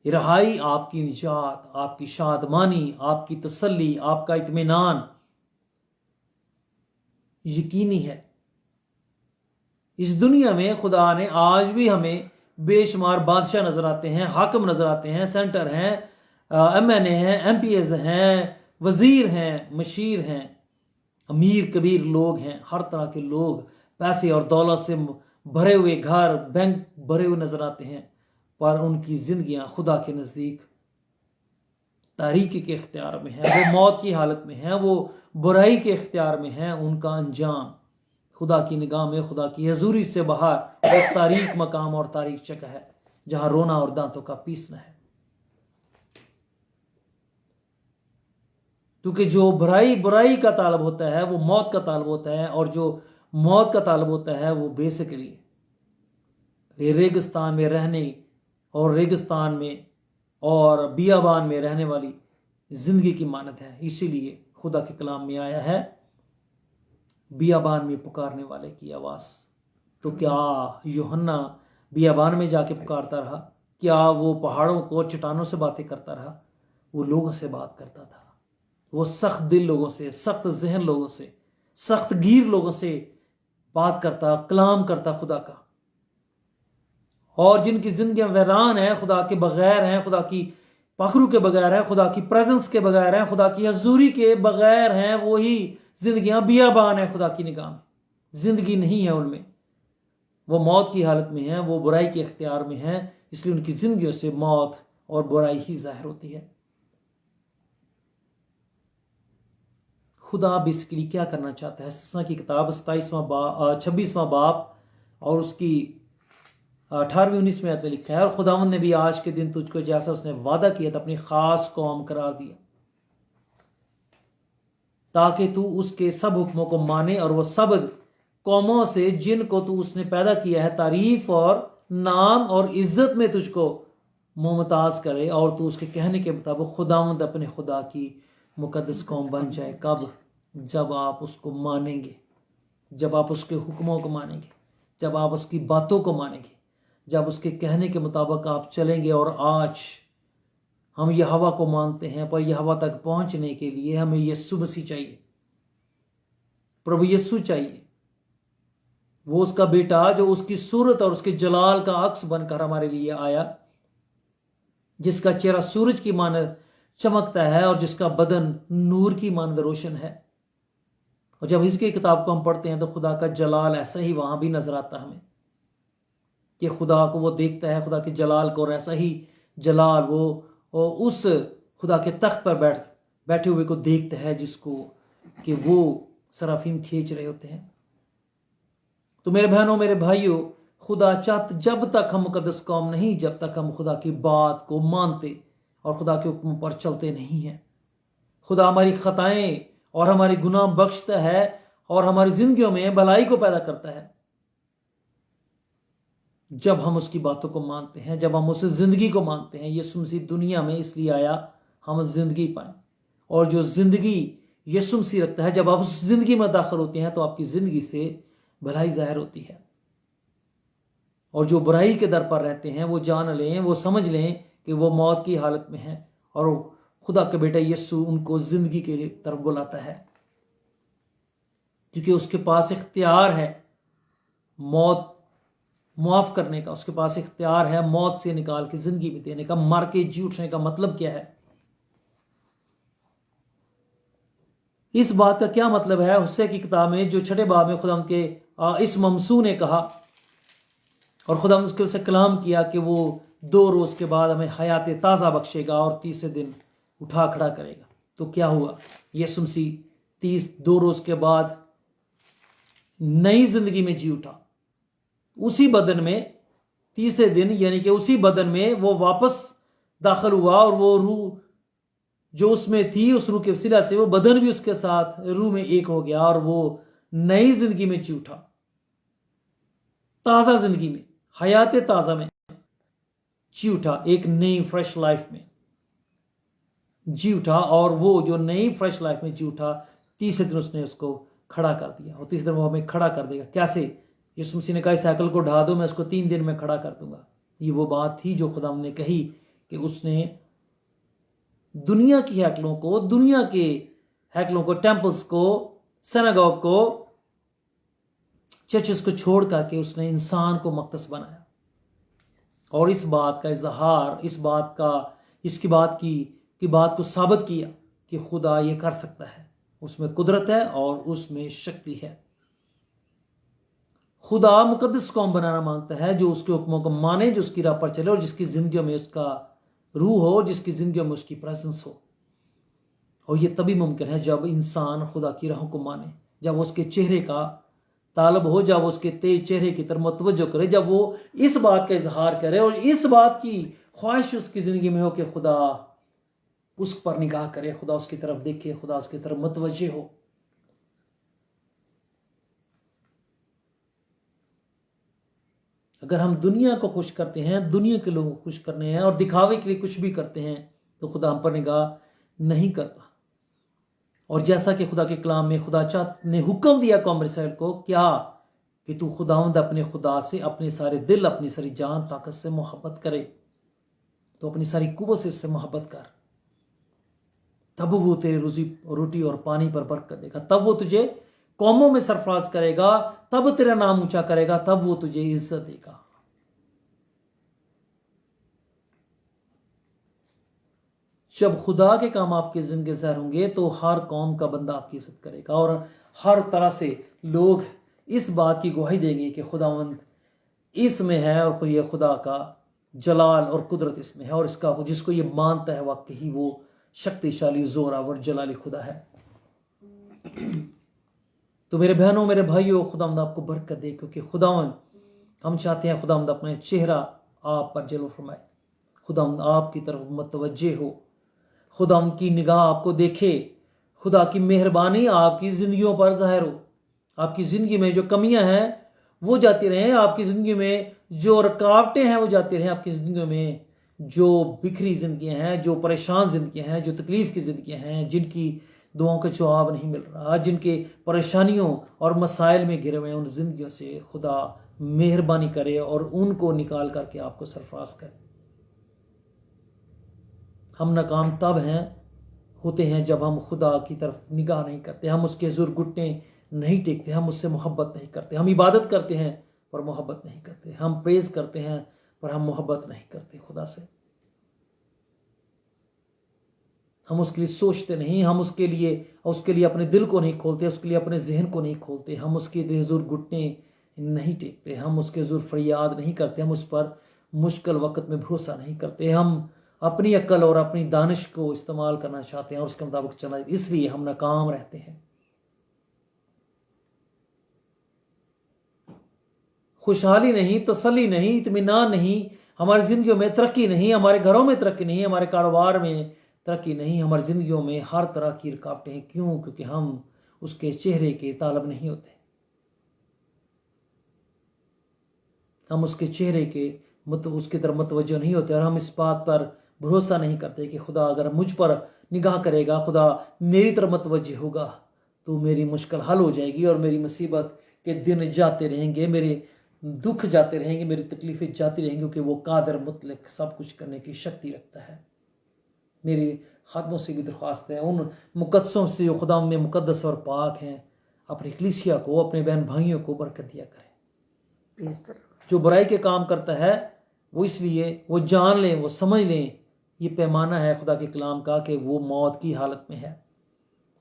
रिहाई, आपकी निजात, आपकी शादमानी, आपकी तसल्ली, आपका इत्मीनान यकीनी है। इस दुनिया में खुदा ने आज भी हमें बेशुमार बादशाह नजर आते हैं, हाकिम नजर आते हैं, सेंटर हैं, MNA हैं, MPs हैं, वजीर हैं, मशीर हैं, अमीर कबीर लोग हैं, हर तरह के लोग, पैसे और दौलत से भरे हुए घर, बैंक भरे हुए नजर आते हैं, पर उनकी जिंदगियां खुदा के नज़दीक तारीकी के इख्तियार में हैं, वो मौत की हालत में हैं, वो बुराई के इख्तियार में हैं। उनका अंजाम खुदा की निगाह में, खुदा की हजूरी से बाहर एक तारीक मकाम और तारीक जगह है, जहां रोना और दांतों का पीसना है। क्योंकि जो बुराई का तालब होता है वो मौत का तालब होता है, और जो मौत का तालब होता है वो बेसिकली रेगिस्तान में रहने और रेगिस्तान में और बियाबान में रहने वाली जिंदगी की मानत है। इसीलिए खुदा के कलाम में आया है, बियाबान में पुकारने वाले की आवाज़। तो क्या यूहन्ना बियाबान में जाके पुकारता रहा? क्या वो पहाड़ों को चट्टानों से बातें करता रहा? वो लोगों से बात करता था। वो सख्त दिल लोगों से, सख्त जहन लोगों से, सख्त गिर लोगों से बात करता, कलाम करता खुदा का। और जिनकी जिंदगियां वैरान हैं, खुदा के बगैर हैं, खुदा की पखरू के बगैर हैं, खुदा की प्रेजेंस के बगैर हैं, खुदा की हजूरी के बगैर हैं, वही जिंदगियां बियाबान है खुदा की निगाह में। जिंदगी नहीं है उनमें, वो मौत की हालत में हैं, वो बुराई के इख्तियार में हैं। इसलिए उनकी जिंदगियों से मौत और बुराई ही जाहिर होती है। खुदा बेसिकली क्या करना चाहता है? ससना की किताब 26वां बाब और उसकी 18-19 में लिखा है, और खुदावंद ने भी आज के दिन तुझको जैसा उसने वादा किया था अपनी खास कौम करार दिया, ताकि तू उसके सब हुक्मों को माने और वह सब कौमों से जिनको तू उसने पैदा किया है तारीफ और नाम और इज्जत में तुझको मुमताज करे, और तू उसके कहने के मुताबिक खुदावंद अपने खुदा की मुकद्दस कौम बन जाए। कब? जब आप उसको मानेंगे, जब आप उसके हुक्मों को मानेंगे, जब आप उसकी बातों को मानेंगे, जब उसके कहने के मुताबिक आप चलेंगे। और आज हम यहोवा को मानते हैं, पर यहोवा तक पहुंचने के लिए हमें यीशु मसीह चाहिए, प्रभु यीशु चाहिए। वो उसका बेटा जो उसकी सूरत और उसके जलाल का अक्स बनकर हमारे लिए आया, जिसका चेहरा सूरज की मानद चमकता है और जिसका बदन नूर की मानद रोशन है। और जब इसकी किताब को हम पढ़ते हैं तो खुदा का जलाल ऐसा ही वहां भी नजर आता हमें, कि खुदा को वो देखता है, खुदा के जलाल को, और ऐसा ही जलाल वो उस खुदा के तख्त पर बैठे हुए को देखता है, जिसको कि वो सराफीम खींच रहे होते हैं। तो मेरे बहनों, मेरे भाइयों, खुदा चाहत जब तक हम मुकद्दस कौम नहीं, जब तक हम खुदा की बात को मानते और खुदा के हुक्म पर चलते नहीं हैं। खुदा हमारी खताएं और हमारी गुनाह बख्शता है और हमारी जिंदगियों में भलाई को पैदा करता है जब हम उसकी बातों को मानते हैं, जब हम उस जिंदगी को मानते हैं। यीशु मसीह दुनिया में इसलिए आया हम जिंदगी पाएं, और जो जिंदगी यीशु मसीह रखता है, जब आप उस जिंदगी में दाखिल होते हैं तो आपकी जिंदगी से भलाई जाहिर होती है। और जो बुराई के दर पर रहते हैं वो जान लें, वो समझ लें कि वो मौत की हालत में है, और खुदा के बेटा यीशु उनको जिंदगी के तरफ बुलाता है, क्योंकि उसके पास इख्तियार है मौत मुआफ करने का, उसके पास इख्तियार है मौत से निकाल के जिंदगी में देने का। मर के जी उठने का मतलब क्या है? इस बात का क्या मतलब है? हुस्से की किताब में जो 6 बाब में खुदा के इस ममसू ने कहा, और खुदा उसके उससे कलाम किया कि वो 2 रोज के बाद हमें हयात ताज़ा बख्शेगा और 30 दिन उठा खड़ा करेगा। तो क्या हुआ? यीशु मसीह 2 रोज के बाद नई जिंदगी में जी उठा, उसी बदन में 30 दिन, यानी कि उसी बदन में वो वापस दाखिल हुआ, और वो रूह जो उसमें थी, उस रूह के वसीला से वो बदन भी उसके साथ रूह में एक हो गया, और वो नई जिंदगी में जी उठा, ताज़ा जिंदगी में, हयात ताज़ा में जी उठा, एक नई फ्रेश लाइफ में जी उठा। और वो जो नई फ्रेश लाइफ में जी उठा, 30 दिन उसने उसको खड़ा कर दिया, और 30 दिन वो हमें खड़ा कर देगा। कैसे? यीशु मसीह ने कहा साइकिल को ढा दो, मैं उसको 3 दिन में खड़ा कर दूंगा। ये वो बात थी जो खुदा ने कही कि उसने दुनिया की हैकलों को, दुनिया के हैकलों को, टेम्पल्स को, सिनेगॉग को, चर्चेस को छोड़ करके उसने इंसान को मक़दस बनाया। और इस बात का इजहार, इसकी बात को साबित किया कि खुदा ये कर सकता है, उसमें कुदरत है और उसमें शक्ति है। खुदा मुकद्दस कौम बनाना मांगता है जो उसके हुक्मों को माने, जो उसकी राह पर चले, और जिसकी जिंदगियों में उसका रूह हो, जिसकी जिंदगियों में उसकी प्रेजेंस हो। और ये तभी मुमकिन है जब इंसान खुदा की राहों को माने, जब उसके चेहरे का तालब हो, जब उसके तेज चेहरे की तरफ मुतवज्जो करे, जब वो इस बात का इजहार करे और इस बात की ख्वाहिश उसकी ज़िंदगी में हो कि खुदा उस पर निगाह करे, खुदा उसकी तरफ देखे, खुदा उसकी तरफ मुतवज्जे हो। अगर हम दुनिया को खुश करते हैं, दुनिया के लोगों को खुश करने हैं और दिखावे के लिए कुछ भी करते हैं, तो खुदा हम पर निगाह नहीं करता। और जैसा कि खुदा के कलाम में खुदा ने हुक्म दिया कौम इसराइल को, क्या कि तू खुदावंद अपने खुदा से अपने सारे दिल, अपनी सारी जान, ताकत से मोहब्बत करे, तो अपनी सारी कुव्वत से उससे मोहब्बत कर, तब वो तेरे रोटी और पानी पर बरकत देगा, तब वो तुझे कौमों में सरफराज करेगा, तब तेरा नाम ऊंचा करेगा, तब वो तुझे इज्जत देगा। जब खुदा के काम आपकी जिंदगी से होंगे तो हर कौम का बंदा आपकी इज्जत करेगा और हर तरह से लोग इस बात की गवाही देंगे कि खुदावंद इसमें है और ये खुदा का जलाल और कुदरत इसमें है, और इसका जिसको ये मानता है वाकई वो शक्तिशाली, जोरावर, जलाली खुदा है। तो मेरे बहनों, मेरे भाइयों, खुदावंद आपको बरकत दे, क्योंकि खुदावंद हम चाहते हैं खुदावंद अपने चेहरा आप पर जलवा फरमाए, खुदावंद आपकी तरफ मुतवज्जे हो, खुदा उनकी निगाह आपको देखे, खुदा की मेहरबानी आपकी ज़िंदगियों पर जाहिर हो, आपकी ज़िंदगी में जो कमियां हैं वो जाती रहें, आपकी ज़िंदगी में जो रुकावटें हैं वो जाती रहें, आपकी ज़िंदगी में जो बिखरी ज़िंदगियां हैं, जो परेशान ज़िंदगियां हैं, जो तकलीफ़ की ज़िंदगियां हैं, जिनकी दुआओं का जवाब नहीं मिल रहा, जिनके परेशानियों और मसाइल में घिरे हुए हैं, उन ज़िंदगियों से खुदा मेहरबानी करे और उनको निकाल करके आपको सरफराज करे। हम नाकाम तब होते हैं जब हम खुदा की तरफ निगाह नहीं करते, हम उसके हुज़ूर घुटने नहीं टेकते, हम उससे मोहब्बत नहीं करते, हम इबादत करते हैं पर मोहब्बत नहीं करते, हम प्रेज़ करते हैं पर हम मोहब्बत नहीं करते खुदा से, हम उसके लिए सोचते नहीं, हम उसके लिए अपने दिल को नहीं खोलते, उसके लिए अपने जहन को नहीं खोलते, हम उसके हुज़ूर घुटने नहीं टेकते, हम उसके हुज़ूर फरियाद नहीं करते, हम उस पर मुश्किल वक्त में भरोसा नहीं करते, हम अपनी अक्ल और अपनी दानिश को इस्तेमाल करना चाहते हैं और उसके मुताबिक चलना, इसलिए हम नाकाम रहते हैं। खुशहाली नहीं, तसल्ली नहीं, इत्मीनान नहीं, हमारी जिंदगियों में तरक्की नहीं, हमारे घरों में तरक्की नहीं, हमारे कारोबार में तरक्की नहीं, हमारी जिंदगियों में हर तरह की रुकावटें। क्यों? क्योंकि हम उसके चेहरे के तालब नहीं होते, हम उसके चेहरे के उसकी तरफ मुतवज्जो नहीं होते और हम इस बात पर भरोसा नहीं करते कि खुदा अगर मुझ पर निगाह करेगा, खुदा मेरी तरफ मुतवज्जो होगा तो मेरी मुश्किल हल हो जाएगी और मेरी मुसीबत के दिन जाते रहेंगे, मेरे दुख जाते रहेंगे, मेरी तकलीफ़ें जाती रहेंगी, क्योंकि वो कादर मुतलक सब कुछ करने की शक्ति रखता है। मेरी खादमों से भी दरख्वास्त है, उन मुकद्दसों से जो खुदा में मुकद्दस और पाक हैं, अपनी कलीसिया को, अपने बहन भाइयों को बरकत दिया करें। जो बुराई के काम करता है वो इसलिए वो जान लें, वो समझ लें, ये पैमाना है खुदा के कलाम का कि वो मौत की हालत में है।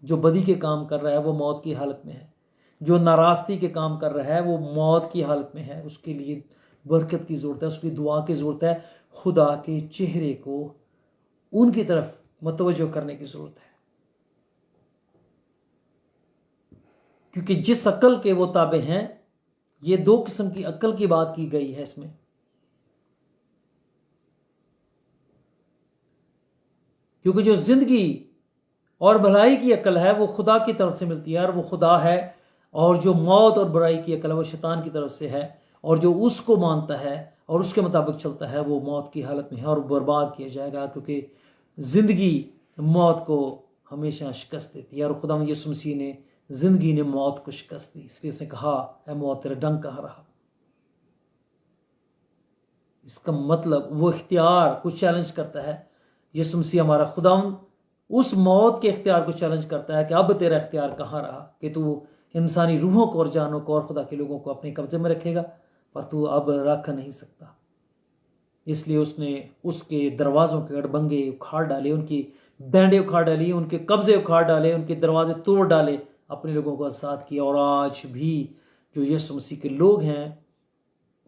जो बदी के काम कर रहा है वो मौत की हालत में है, जो नाराज़गी के काम कर रहा है वो मौत की हालत में है। उसके लिए बरकत की ज़रूरत है, उसकी दुआ की ज़रूरत है, खुदा के चेहरे को उनकी तरफ मुतवज्जो करने की ज़रूरत है, क्योंकि जिस अक्ल के वो ताबे हैं, ये दो किस्म की अक्ल की बात की गई है इसमें। क्योंकि जो जिंदगी और भलाई की अक्ल है वो खुदा की तरफ से मिलती है और वो खुदा है, और जो मौत और बुराई की अक्ल है वो शैतान की तरफ से है, और जो उसको मानता है और उसके मुताबिक चलता है वो मौत की हालत में है और बर्बाद किया जाएगा, क्योंकि जिंदगी मौत को हमेशा शिकस्त देती है और खुदा यीशु मसीह ने जिंदगी ने मौत को शिकस्त दी, इसलिए उसने कहा ऐ मौत तेरा डंक कहाँ रहा। इसका मतलब वो इख्तियार को चैलेंज करता है। यीशु मसीह हमारा खुदा उस मौत के इख्तियार को चैलेंज करता है कि अब तेरा इख्तियार कहाँ रहा कि तू इंसानी रूहों को और जानों को और खुदा के लोगों को अपने कब्जे में रखेगा, पर तू अब रख नहीं सकता। इसलिए उसने उसके दरवाज़ों के अड़बंगे उखाड़ डाले, उनकी बैंडें उखाड़ डाली, उनके कब्जे उखाड़ डाले, उनके दरवाजे तोड़ डाले, अपने लोगों को आज़ाद किया। और आज भी जो यीशु मसीह के लोग हैं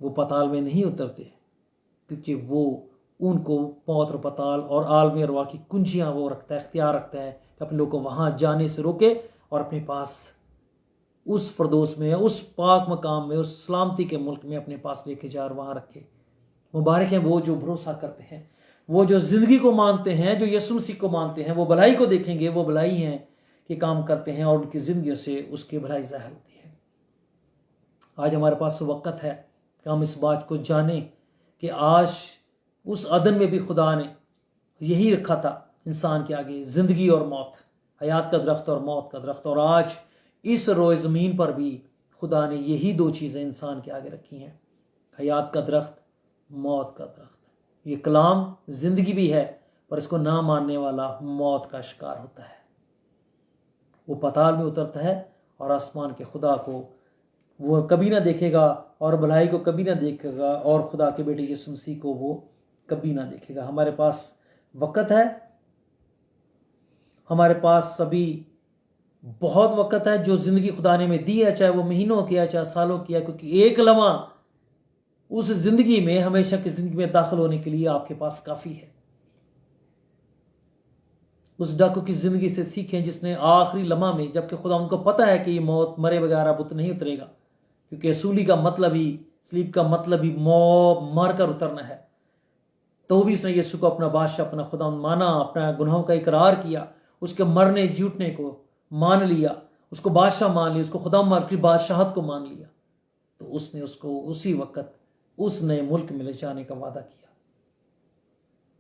वो पताल में नहीं उतरते, क्योंकि वो उनको मौत और पताल और आलम अरवा की कुंजियाँ वो रखता है, इख्तियार रखता है कि अपने लोगों को वहाँ जाने से रोके और अपने पास उस फरदोस में, उस पाक मकाम में, उस सलामती के मुल्क में अपने पास लेके जा और वहाँ रखे। मुबारक हैं वो जो भरोसा करते हैं, वो जो ज़िंदगी को मानते हैं, जो यीशु मसीह को मानते हैं, वो भलाई को देखेंगे, वो भलाई हैं कि काम करते हैं और उनकी ज़िंदगी से उसकी भलाई ज़ाहिर होती है। आज हमारे पास वक्त है कि हम इस बात को जानें कि आज उस अदन में भी खुदा ने यही रखा था इंसान के आगे, ज़िंदगी और मौत, हयात का दरख्त और मौत का दरख्त। और आज इस रोए ज़मीन पर भी खुदा ने यही दो चीज़ें इंसान के आगे रखी हैं, हयात का दरख्त, मौत का दरख्त। ये कलाम ज़िंदगी भी है, पर इसको ना मानने वाला मौत का शिकार होता है। वो पाताल में उतरता है और आसमान के खुदा को वो कभी ना देखेगा और भलाई को कभी ना देखेगा और खुदा के बेटे यीशु मसीह को वो कभी ना देखेगा। हमारे पास वक़्त है, हमारे पास सभी बहुत वक़्त है जो ज़िंदगी खुदा ने हमें दी है, चाहे वो महीनों की है चाहे सालों की है, क्योंकि एक लम्हा उस ज़िंदगी में, हमेशा की ज़िंदगी में दाखिल होने के लिए आपके पास काफ़ी है। उस डाकू की ज़िंदगी से सीखें जिसने आखिरी लम्हा में, जबकि खुदा उनको पता है कि ये मौत मरे बगैर अब नहीं उतरेगा, क्योंकि सूली का मतलब ही, स्लीप का मतलब ही मर कर उतरना है, तो भी उसने यीशु को अपना बादशाह, अपना खुदा माना, अपना गुनाहों का इकरार किया, उसके मरने झूठने को मान लिया, उसको बादशाह मान लिया, उसको खुदा मर की बादशाहत को मान लिया, तो उसने उसको उसी वक्त उस नए मुल्क में ले जाने का वादा किया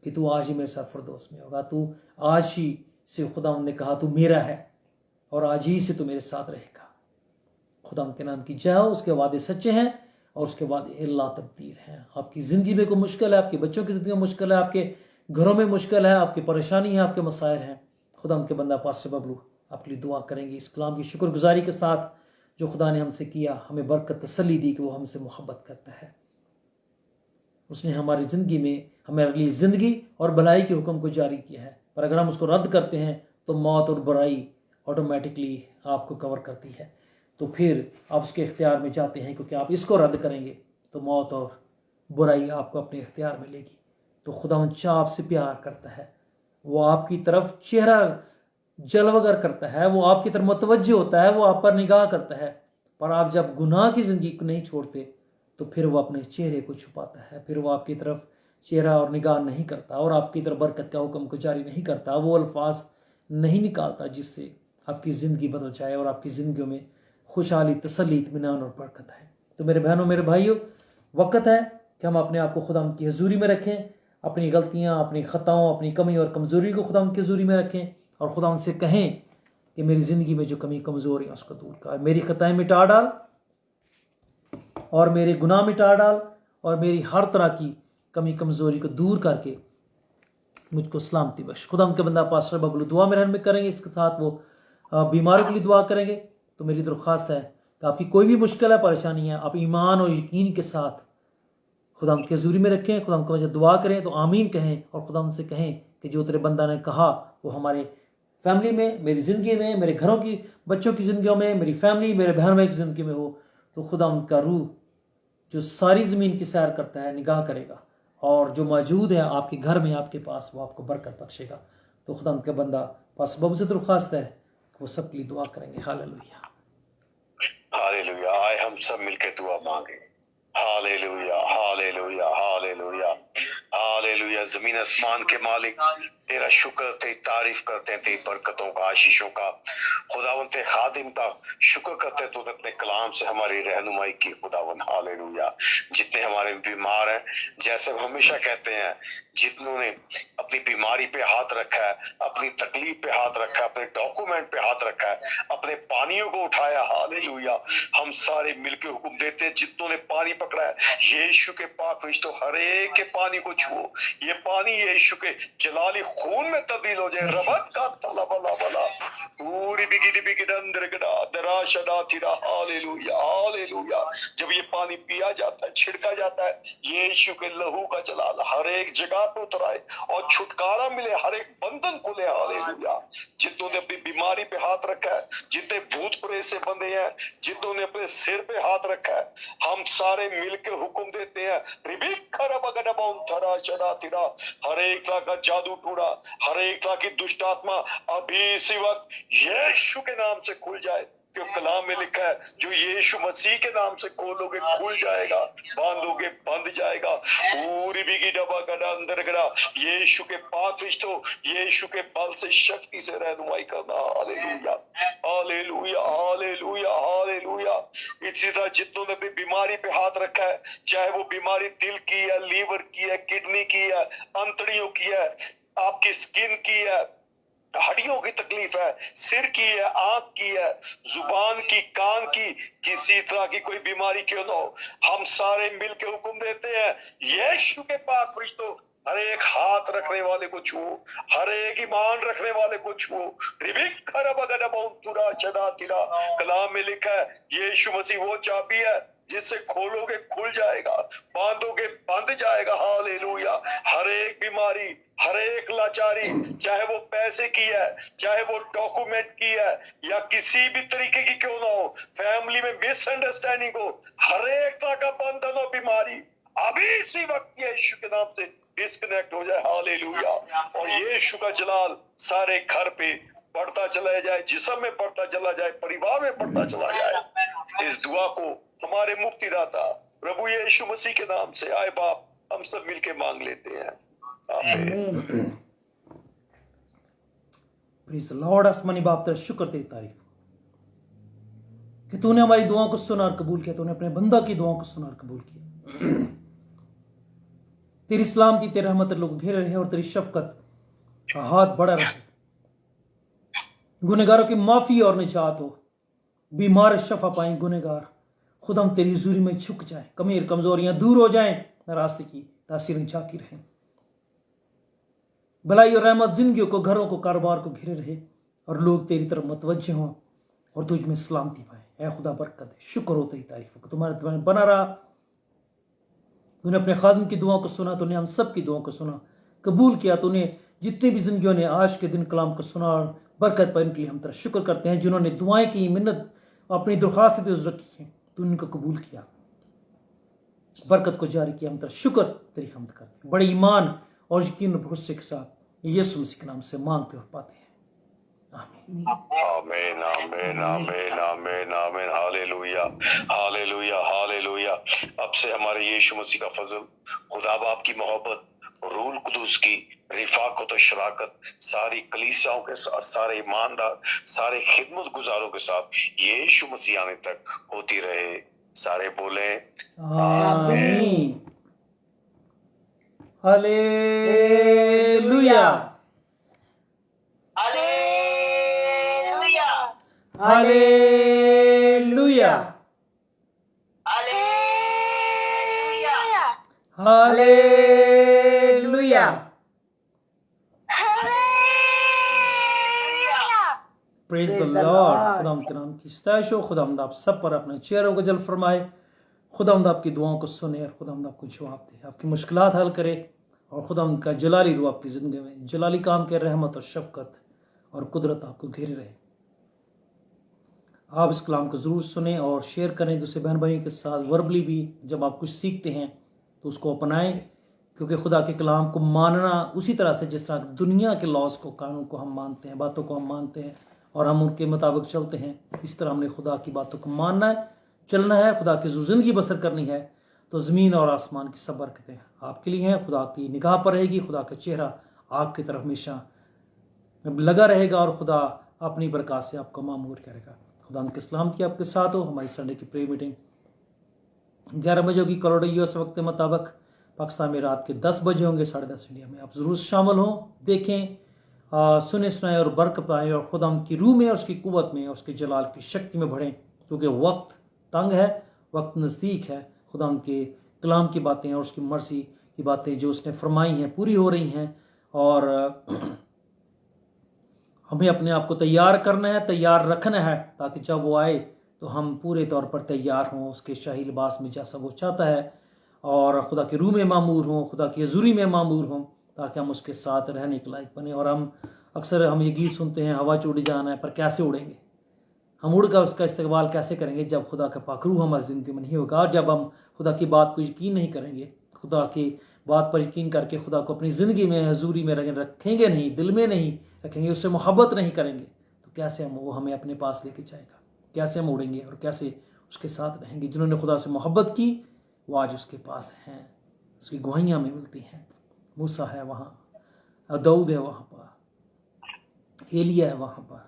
कि तू आज ही मेरे साथ फिरदौस में होगा, तू आज ही से खुदा ने कहा तू मेरा है और आज ही से तू मेरे साथ रहेगा। खुदा के नाम की जय हो। उसके वादे सच्चे हैं और उसके वादे ला तब्दील हैं। आपकी ज़िंदगी में कोई मुश्किल है, आपके बच्चों की ज़िंदगी में मुश्किल है, आपके घरों में मुश्किल है, आपकी परेशानी है, आपके मसाइल हैं, खुदा के बंदा पास्टर बबलू आपके लिए दुआ करेंगे इस कलाम की शुक्रगुजारी के साथ जो खुदा ने हमसे किया, हमें बरकत तसल्ली दी कि वो हमसे मोहब्बत करता है। उसने हमारी ज़िंदगी में हमारे लिए ज़िंदगी और भलाई के हुक्म को जारी किया है, पर अगर हम उसको रद्द करते हैं तो मौत और बुराई ऑटोमेटिकली आपको कवर करती है। तो फिर आप उसके इख्तियार में जाते हैं, क्योंकि आप इसको रद्द करेंगे तो मौत और बुराई आपको अपने इख्तियार में लेगी। तो खुदावंद आपसे प्यार करता है, वो आपकी तरफ चेहरा जलवगर करता है, वो आपकी तरफ मुतवज्जो होता है, वो आप पर निगाह करता है। पर आप जब गुनाह की ज़िंदगी को नहीं छोड़ते तो फिर वो अपने चेहरे को छुपाता है, फिर वो आपकी तरफ चेहरा और निगाह नहीं करता और आपकी तरफ बरकत का हुक्म को जारी नहीं करता, वो अल्फाज नहीं निकालता जिससे आपकी ज़िंदगी बदल जाए और आपकी ज़िंदगियों में खुशहाली, तसल्ली, इत्मीनान और बरकत है। तो मेरे बहनों, मेरे भाइयों, वक़्त है कि हम अपने आप को खुदा की हजूरी में रखें, अपनी गलतियाँ, अपनी ख़ताओं, अपनी कमी और कमज़ोरी को खुदा की हजूरी में रखें और खुदा उनसे कहें कि मेरी ज़िंदगी में जो कमी कमज़ोरी है उसको दूर कर, मेरी ख़ताएँ मिटा डाल और मेरे गुनाह मिटा डाल और मेरी हर तरह की कमी कमज़ोरी को दूर करके मुझको सलामती बख्श। खुदा उनके बंदा पास्टर बबलू दुआ में रहम में करेंगे, इसके साथ वो बीमारों के लिए दुआ करेंगे। तो मेरी दरख्वास्त है कि आपकी कोई भी मुश्किल है, परेशानी है, आप ईमान और यकीन के साथ खुदा की हजूरी में रखें, खुदा उनके वजह दुआ करें तो आमीन कहें और खुदा उनसे कहें कि जो तेरे बंदा ने कहा वो हमारे फैमिली में, मेरी ज़िंदगी में, मेरे घरों की बच्चों की ज़िंदगियों में, मेरी फैमिली, मेरे बहन भाई की ज़िंदगी में हो। तो खुदा उनका रूह जो सारी ज़मीन की सैर करता है निगाह करेगा और जो मौजूद है आपके घर में, आपके पास, वो आपको बरकत बख्शेगा। तो खुदा उनका बंदा पास बब से दरख्वास्त है कि वो सबके लिए दुआ करेंगे। Hallelujah, hallelujah. आए हम सब मिलकर दुआ मांगे। Hallelujah, hallelujah, hallelujah, hallelujah. जमीन आसमान के मालिक, तेरा शुक्र, तेरी तारीफ करते हैं, तेरी बरकतों का, आशीषों का। खुदावन ते खादिम का शुक्र करते हैं, तूने अपने कलाम से हमारी रहनुमाई की। खुदावन हालेलुया। जितने हमारे बीमार हैं, जैसे हम हमेशा कहते हैं, जितनों अपनी बीमारी पे हाथ रखा है, अपनी तकलीफ पे हाथ रखा है, अपने डॉक्यूमेंट पे हाथ रखा है, अपने पानियों को उठाया, हालेलुया। हम सारे मिलकर हुक्म देते हैं, जितनों ने पानी पकड़ा है, यीशु के पाक रिश्तों हर एक के पानी को छुओ। ये पानी यीशु के जलाली खून में तब्दील हो जाए। रबत का तलबला बला पूरी बिगिड़ी बिगिड़ अंदर गड़ा दराशदा थिरा। Hallelujah, hallelujah. जब ये पानी पिया जाता है, छिड़का जाता है, यीशु के लहू का जलाल हर एक जगह पे उतराए और छुटकारा मिले, हर एक बंधन खुले। हालेलुया। जितनों ने अपनी बीमारी पे हाथ रखा है, जितने भूत प्रेत से बंधे हैं, जितनों ने अपने सिर पे हाथ रखा है, हम सारे मिलकर हुक्म देते हैं, हर एक तरह का जादू टूटा, हर एक तरह की दुष्ट आत्मा अभी इसी वक्त यीशु के नाम से खुल जाए। क्यों कलाम में लिखा है, जो यीशु मसीह के नाम से खोलोगे खुल जाएगा, बांधोगे बंध जाएगा, पूरी बिगी डबा गड़ा अंदर गड़ा, यीशु के पाक रिश्तों, यीशु के बल से शक्ति से रहनुमाई करना। Hallelujah hallelujah hallelujah hallelujah. इसी तरह जितनों ने भी बीमारी पे हाथ रखा है, चाहे वो बीमारी दिल की है, लीवर की है, किडनी की है, अंतड़ियों की है, आपकी स्किन की है, हड्डियों की तकलीफ है, सिर की है, आंख की है, जुबान की, कान की, किसी तरह की कोई बीमारी क्यों ना हो, हम सारे मिलकर हुक्म देते हैं यीशु के पाक फरिश्तों, हर एक हाथ रखने वाले को छुओ, हर एक ईमान रखने वाले को छुओ। कलाम में लिखा है यीशु मसीह वो चाबी है जिससे खोलोगे खुल जाएगा, बांधोगे बंध जाएगा। हालेलुया। हर एक बीमारी, हर एक लाचारी, चाहे वो पैसे की है, चाहे वो डॉक्यूमेंट की है, या किसी भी तरीके की क्यों ना हो, फैमिली में मिसअंडरस्टैंडिंग हो, हर एक तरह का बंधन और बीमारी अभी इसी वक्त यीशु के नाम से डिस्कनेक्ट हो जाए। हालेलुया। और यीशु का जलाल सारे घर पे बढ़ता चला जाए, जिस्म में बढ़ता चला जाए, परिवार में बढ़ता चला जाए। इस दुआ को हमारे मुक्तिदाता प्रभु यीशु मसीह के नाम से आए बाप हम सब मिलके मांग लेते हैं। आमीन। Praise the Lord. आसमानी बाप तेरा शुक्र तेरी तारीफ कि तूने हमारी दुआओं को सुना और कबूल किया, तूने अपने बंदा की दुआओं को सुना और कबूल किया। तेरी सलामती, तेरी रहमत लोग घेरे रहे और तेरी शफकत का हाथ बढ़ा रहे। गुनहगारों की माफी और निजात हो, बीमार शफा पाए गुनहगार, खुद हम तेरी हुजूरी में झुक जाएं, कमीर कमजोरियां दूर हो जाएं, रास्ते की तासीरें झांकी रहें। भलाई और रहमत जिंदगियों को, घरों को, कारोबार को घेरे रहे और लोग तेरी तरफ मुतवज्जे हों और तुझ में सलामती पाए। ऐ खुदा बरकत है, शुक्र हो तेरी तारीफ हो, तुम्हारे बना रहा। तूने अपने खादिम की दुआओं को सुना, तूने हम सब की दुआओं को सुना, कबूल किया। तूने जितनी भी जिंदगियों ने आज के दिन कलाम को सुना और बरकत पाने के लिए हम तेरा शुक्र करते हैं। जिन्होंने दुआएं की, मिन्नत अपनी दरख्वास्त पेश रखी है, तूने उनको कबूल किया, बरकत को जारी किया। हम तेरा शुक्र, तेरी हमद करते हैं। बड़े ईमान और यकीन और भरोसे के साथ यीशु मसीह के नाम से मांगते और पाते हैं। आमीन आमीन आमीन आमीन आमीन आमीन। Hallelujah hallelujah hallelujah. अब से हमारे यीशु मसीह का फजल, खुदा बाप की मोहब्बत, रूल कुदूस की रिफाकत और शराकत सारी कलीसियाओं के साथ, सारे ईमानदार, सारे खिदमत गुजारों के साथ यीशु मसीह आने तक होती रहे। सारे बोले आमीन। Hallelujah hallelujah hallelujah hallelujah hallelujah. Praise the Lord. खुदावंद के नाम की स्तैश हो। खुदावंद आप सब पर अपने चेहरों को जल फरमाए। खुदावंद आपकी दुआओं को सुने और खुदावंद आपको जवाब दे, आपकी मुश्किलात हल करे और खुदावंद का जलाली रूह आपकी ज़िंदगी में जलाली काम के रहमत और शफकत और कुदरत आपको घेरे रहे। आप इस कलाम को ज़रूर सुने और शेयर करें दूसरे बहन भाइयों के साथ। वर्बली भी जब आप कुछ सीखते हैं तो उसको अपनाएं, क्योंकि खुदा के कलाम को मानना उसी तरह से जिस तरह दुनिया के लॉज को, कानून को हम मानते हैं, बातों को हम मानते हैं और हम उनके मुताबिक चलते हैं, इस तरह हमने खुदा की बातों को मानना है, चलना है, खुदा की ज़िंदगी बसर करनी है। तो ज़मीन और आसमान की सब बरकतें आपके लिए हैं। खुदा की निगाह पर रहेगी, खुदा का चेहरा आपकी तरफ हमेशा लगा रहेगा और खुदा अपनी बरकत से आपको मामूर करेगा। खुदा के सलामती आपके साथ हो। हमारी संडे की प्रे मीटिंग 11 बजे होगी कलोडो यूएस वक्त के मुताबिक। पाकिस्तान में रात के 10 बजे होंगे, 10:30 इंडिया में। आप ज़रूर शामिल हों, देखें, सुने सुनाएं और बरकत पाएँ और खुदा की रूह में और उसकी कुव्वत में और उसके जलाल की शक्ति में बढ़ें, क्योंकि वक्त तंग है, वक्त नज़दीक है। खुदा के कलाम की बातें और उसकी मर्जी की बातें जो उसने फरमाई हैं पूरी हो रही हैं और हमें अपने आप को तैयार करना है, तैयार रखना है, ताकि जब वो आए तो हम पूरे तौर पर तैयार हों उसके शाही लिबास में जैसा वो चाहता है, और खुदा के रूह में मामूर हों, खुदा की हजूरी में मामूर हों, ताकि हम उसके साथ रहने के लायक बने। और हम ये गीत सुनते हैं, हवा च उड़ जाना है, पर कैसे उड़ेंगे? हम उड़कर उसका इस्तेमाल कैसे करेंगे जब खुदा का पाक रूह हमारी ज़िंदगी में नहीं होगा? और जब हम खुदा की बात को यकीन नहीं करेंगे, खुदा की बात पर यकीन करके खुदा को अपनी ज़िंदगी में हजूरी में रखेंगे नहीं, दिल में नहीं रखेंगे, उससे मोहब्बत नहीं करेंगे, तो कैसे वो हमें अपने पास लेके जाएगा? कैसे हम उड़ेंगे और कैसे उसके साथ रहेंगे? जिन्होंने खुदा से मोहब्बत की वो आज उसके पास हैं। उसकी गवाहियाँ हमें मिलती हैं। मूसा है वहाँ, दाऊद है वहाँ पर, एलिया है वहाँ पर।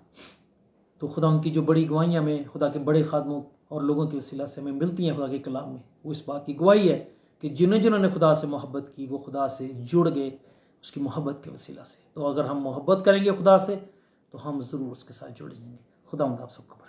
तो खुदा उनकी जो बड़ी गवाहियाँ में खुदा के बड़े खादमों और लोगों के वसीला से हमें मिलती हैं खुदा के कलाम में, वो इस बात की गवाही है कि जिन्होंने खुदा से मोहब्बत की वो खुदा से जुड़ गए उसकी मोहब्बत के वसीला से। तो अगर हम मोहब्बत करेंगे खुदा से तो हम ज़रूर उसके साथ जुड़ जाएंगे। खुदा आप सबको